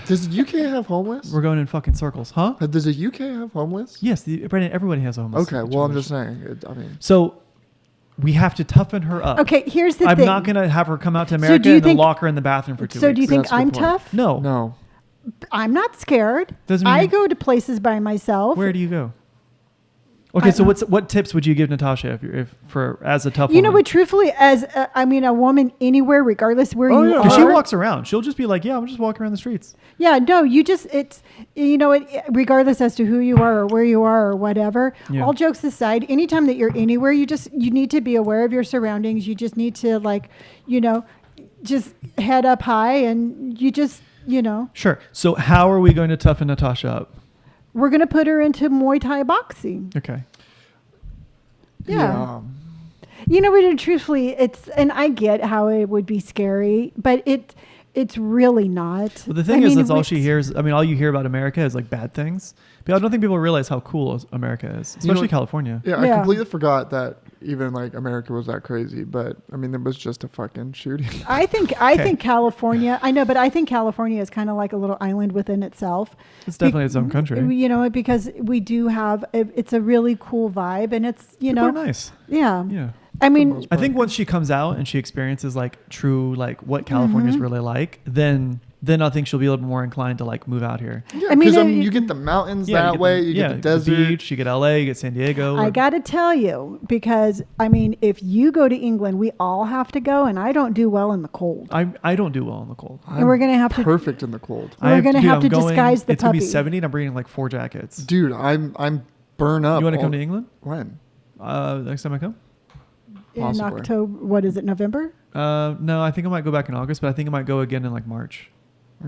Does the UK have homeless? we're going in fucking circles, huh? Does the UK have homeless? Yes, Brandon. Everybody has a homeless. Okay, well I'm situation. just saying. I mean, So we have to toughen her up. Okay, here's the I'm thing. not going to have her come out to So do America you and then think- lock her in the bathroom for 2 So weeks. do you think That's a good I'm point. tough? No. no. I'm not scared. Doesn't mean I you- go to places by myself. Where do you go? Okay, I- so what tips would you give Natasha as a tough You know woman? what? Truthfully, as a woman anywhere, regardless where Oh, you yeah. are. Because she walks around. She'll just be like, yeah, I'm just walking around the streets. Yeah, no, regardless as to who you are or where you are or whatever. Yeah. All jokes aside, anytime that you're anywhere, you need to be aware of your surroundings. You just need to just head up high and Sure. So how are we going to toughen Natasha up? we're going to put her into Muay Thai boxing. Okay. Yeah. But truthfully, and I get how it would be scary, but it's really not. Well, the thing is, that's all she hears. I mean, all you hear about America is like bad things. But I don't think people realize how cool America is, especially California. Yeah, I Yeah. completely forgot that even like America was that crazy. But I mean, there was just a fucking shooting. I think California. I know, but I think California is kind of like a little island within itself. It's definitely its own country. Because we do have. It's a really cool vibe, and it's People are nice. Yeah. Yeah. I mean, most I think once she comes out and she experiences like true like what California is really like, then I think she'll be a little bit more inclined to like move out here. Yeah, I mean, because it- you get the mountains Yeah, that way. You get the desert. beach, you get LA, you get San Diego. I got to tell you, because I mean, if you go to England, we all have to go, and I don't do well in the cold. I don't do well in the cold. And we're gonna have to- perfect in the cold, We're gonna have to I'm going- disguise the It's gonna be puppy. 70, and I'm bringing like 4 jackets. dude. I'm burn up. You want to all- come to England? When? Next time I come? in Possibly. October. What is it? November? No, I think I might go back in August, but I think I might go again in like March.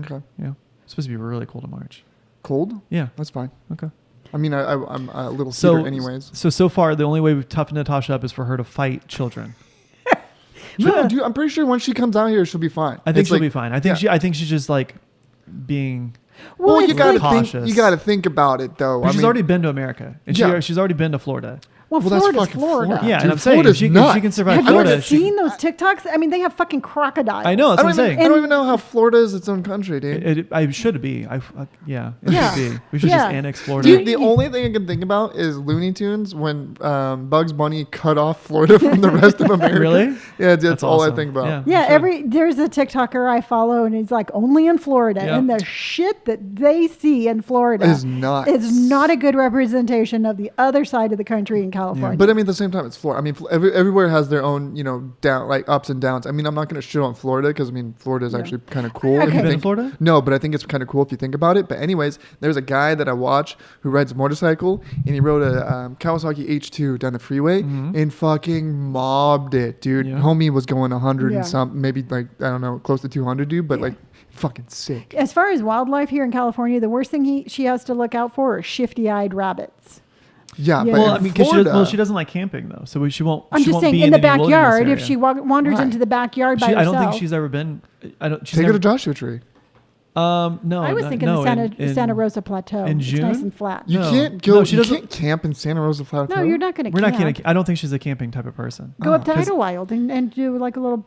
Okay. Yeah, it's supposed to be really cold in March. Cold? Yeah. That's fine. Okay. I mean, I'm a little So heater anyways. So far, the only way we've toughened Natasha up is for her to fight children. No, dude, I'm pretty sure once she comes out here, she'll be fine. I think It's she'll like- be fine. I think yeah. she's just like being. Well, you it's gotta like- think. cautious. You gotta think about it though. But I she's mean, already been to America, and Yeah. she's already been to Florida. Well, Well, that's Florida's fucking Florida. Florida. Yeah, Dude, and I'm saying if Florida's she nuts. can survive Have Florida. you seen those TikToks? I mean, they have fucking crocodiles. I know. That's I what I'm don't, saying. even, I don't even know how Florida is its own country, dude. I should be. Yeah. It Yeah. should be. We should Yeah. just annex Florida. Dude, the only thing I can think about is Looney Tunes when Bugs Bunny cut off Florida from the rest of America. Really? Yeah, that's That's all I awesome. think about. Yeah. Yeah, Sure. there's a TikToker I follow, and he's like only in Florida, Yeah. and the shit that they see in Florida Is nuts. is not a good representation of the other side of the country in California. But I mean, at the same time, it's Florida. I mean, everywhere has their own, down like ups and downs. I mean, I'm not going to shit on Florida because I mean, Florida is Yeah. actually kind of cool. Okay. if You been in think- Florida? No, but I think it's kind of cool if you think about it. But anyways, there's a guy that I watch who rides a motorcycle, and he rode a Kawasaki H2 down the freeway Mhm. and fucking mobbed it, dude. Yeah. Homie was going 100 Yeah. and some, maybe like I don't know, close to 200, dude. But Yeah. like, fucking sick. as far as wildlife here in California, the worst thing she has to look out for are shifty-eyed rabbits. Yeah, Yeah. but Well, in I mean, 'cause Florida, she doesn't like camping though, so she won't. I'm she just won't saying, be in the any wilderness backyard, if area. she wanders Right. into the backyard by I herself. don't think she's ever been. I don't. She's take her never, to Joshua Tree. No, I was no, thinking no, the Santa Rosa Plateau. in It's nice June? and flat. You No. can't go. No, she you doesn't- can't camp in Santa Rosa Plateau. No, you're not going to We're not camp. gonna. I don't think she's a camping type of person. Go up to 'Cause Idlewild and do like a little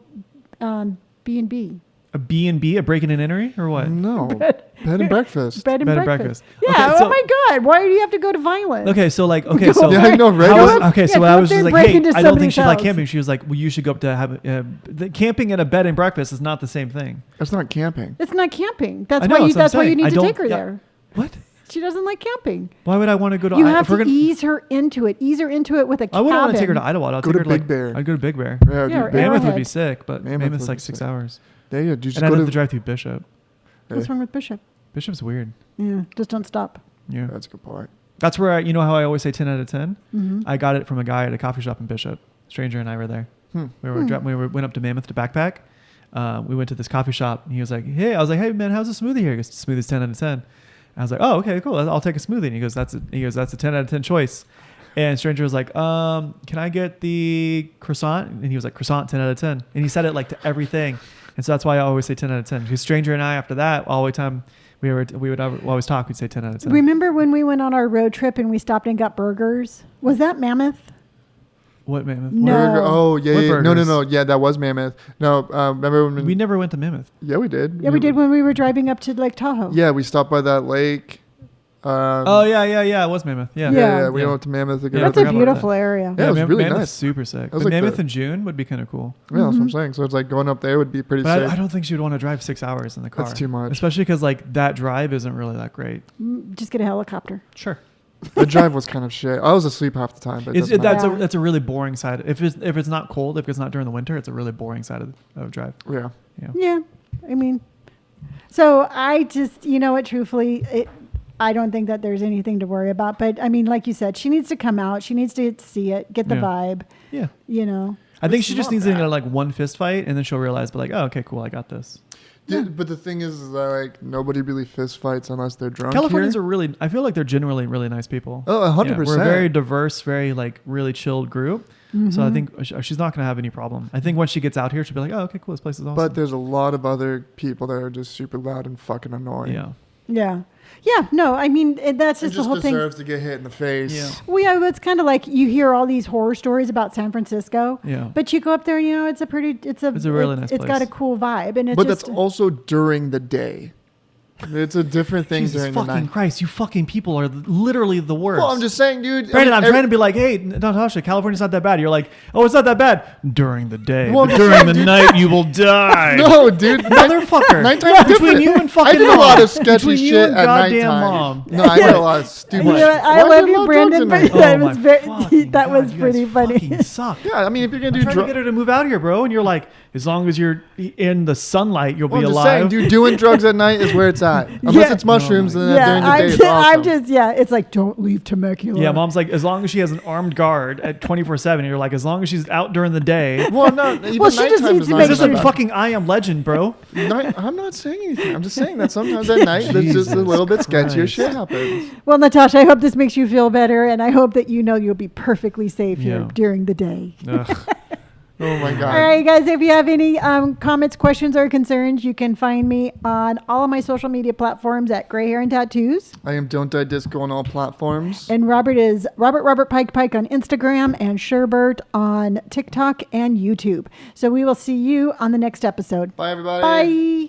B&B. A B&B, a break-in and entry, or what? No, bed and breakfast. Bed and Bed and breakfast. breakfast. Yeah, Okay, oh so- my God. Why do you have to go to violence? Okay, so like, okay, Go so up Yeah, I know, right? How Go was- up- okay, so yeah, when go I up was there just and like, break hey, into I don't think somebody's she liked house. camping. She was like, well, you should go up to have the camping and a bed and breakfast is not the same thing. That's not camping. It's not camping. That's I know, why you. that's what I'm That's why you saying. need I to don't- take her yeah. there. What? She doesn't like camping. Why would I want to go to? You have if we're to gonna- ease her into it. Ease her into it with a cabin. I wouldn't want to take her to Idlewild. I'll Go take to her Big Bear. I'd go to Big Bear. Yeah, Yeah, dude, or Mammoth would Arrowhead. be sick, but Mammoth Mammoth's would like be 6 sick. hours. Yeah, you just And I'd go have to. to drive through Bishop. What's wrong with Bishop? Bishop's weird. Yeah, just don't stop. Yeah. That's a good point. That's where you know how I always say 10 out of 10. Mm-hmm. I got it from a guy at a coffee shop in Bishop. Stranger and I were there. We went up to Mammoth to backpack. We went to this coffee shop and he was like, "Hey," I was like, "Hey man, how's the smoothie here?" He goes, "Smoothie's 10 out of 10." I was like, "Oh, okay, cool. I'll take a smoothie." And he goes, "That's a 10 out of 10 choice." And Stranger was like, "Can I get the croissant?" And he was like, "Croissant 10 out of 10." And he said it like to everything. And so that's why I always say 10 out of 10. Because Stranger and I, after that, all the time we would always talk. We'd say 10 out of 10. Remember when we went on our road trip and we stopped and got burgers? Was that Mammoth? What Mammoth? No. Burger. Oh yeah, What yeah. burgers? No. Yeah, that was Mammoth. No, remember when We never went to Mammoth. Yeah, we did. Yeah, we did when we were driving up to Lake Tahoe. Yeah, we stopped by that lake. Oh yeah. It was Mammoth. Yeah. Yeah. We Yeah. went to Mammoth again. Yeah, That's I a forgot about beautiful area. Yeah, it was really Mammoth's nice. super sick. That was But like Mammoth the- in June would be kind of cool. Yeah, that's what I'm Mhm. saying. So it's like going up there would be pretty But safe. I don't think she would want to drive 6 hours in the car. That's too much. Especially because like that drive isn't really that great. Just get a helicopter. Sure. The drive was kind of shit. I was asleep half the time, but it doesn't matter. Yeah. That's a really boring side. If it's not cold, if it's not during the winter, it's a really boring side of drive. Yeah. Yeah. Yeah, I mean, so I just, you know what, truthfully, I don't think that there's anything to worry about. But I mean, like you said, she needs to come out. She needs to see it, get the Yeah. vibe, Yeah. you know. I think It's she just not needs to bad. get like one fist fight, and then she'll realize, but like, oh, okay, cool, I got this. Dude, but the thing is that like nobody really fist fights unless they're drunk. Californians here. are really, I feel like they're generally really nice people. Oh, 100%. We're a very diverse, very like really chilled group. So I Mhm. think she's not going to have any problem. I think once she gets out here, she'll be like, oh, okay, cool, this place is awesome. But there's a lot of other people that are just super loud and fucking annoying. yeah. Yeah. Yeah. No, I mean, that's It just the just whole thing. deserves to get hit in the face. Yeah. Well, yeah, it's kind of like you hear all these horror stories about San Francisco, Yeah. but you go up there, you know, it's a really nice It's got a place. cool vibe, and it's But just, that's also during the day. It's a different thing Jesus during the fucking night. Christ, you fucking people are literally the worst. Well, I'm just saying, dude. Brandon, I'm every- trying to be like, hey, Natasha, California's not that bad. You're like, oh, it's not that bad during the day. Well, But during the night, you will die. No, dude. Motherfucker. Nighttime is Between different. you and fucking I did mom. a lot of sketchy Between you shit and at goddamn nighttime. mom. No, I did a lot of stupid You know shit. what, I Why love do you, love Brandon, drugs at but night? that was very- fucking that was God, you pretty guys funny. fucking suck. Yeah, I mean, if you're gonna I'm do trying to drugs, get her to move out here, bro. And you're like, as long as you're in the sunlight, you'll well, be I'm just alive. saying, dude, doing drugs at night is where it's at. Unless Yeah. it's mushrooms, Oh my then Yeah, during the I'm day, it's just, awesome. it's like, don't leave Temecula. Yeah, mom's like, as long as she has an armed guard at 24/7, you're like, as long as she's out during the day. Well, no, even Well, she just nighttime needs is to not make This so is a bad. fucking I Am Legend, bro. I'm not saying anything. I'm just saying that sometimes at night, there's just a Jesus little bit sketchier Christ. shit happens. Well, Natasha, I hope this makes you feel better, and I hope that you know you'll be perfectly safe here Yeah. during the day. Ugh. Oh my god. All right, guys, if you have any comments, questions, or concerns, you can find me on all of my social media platforms at Gray Hair and Tattoos. I am Don't Die Disco on all platforms. And Robert is Robert Pike on Instagram and Sherbert on TikTok and YouTube. So we will see you on the next episode. Bye, everybody. Bye.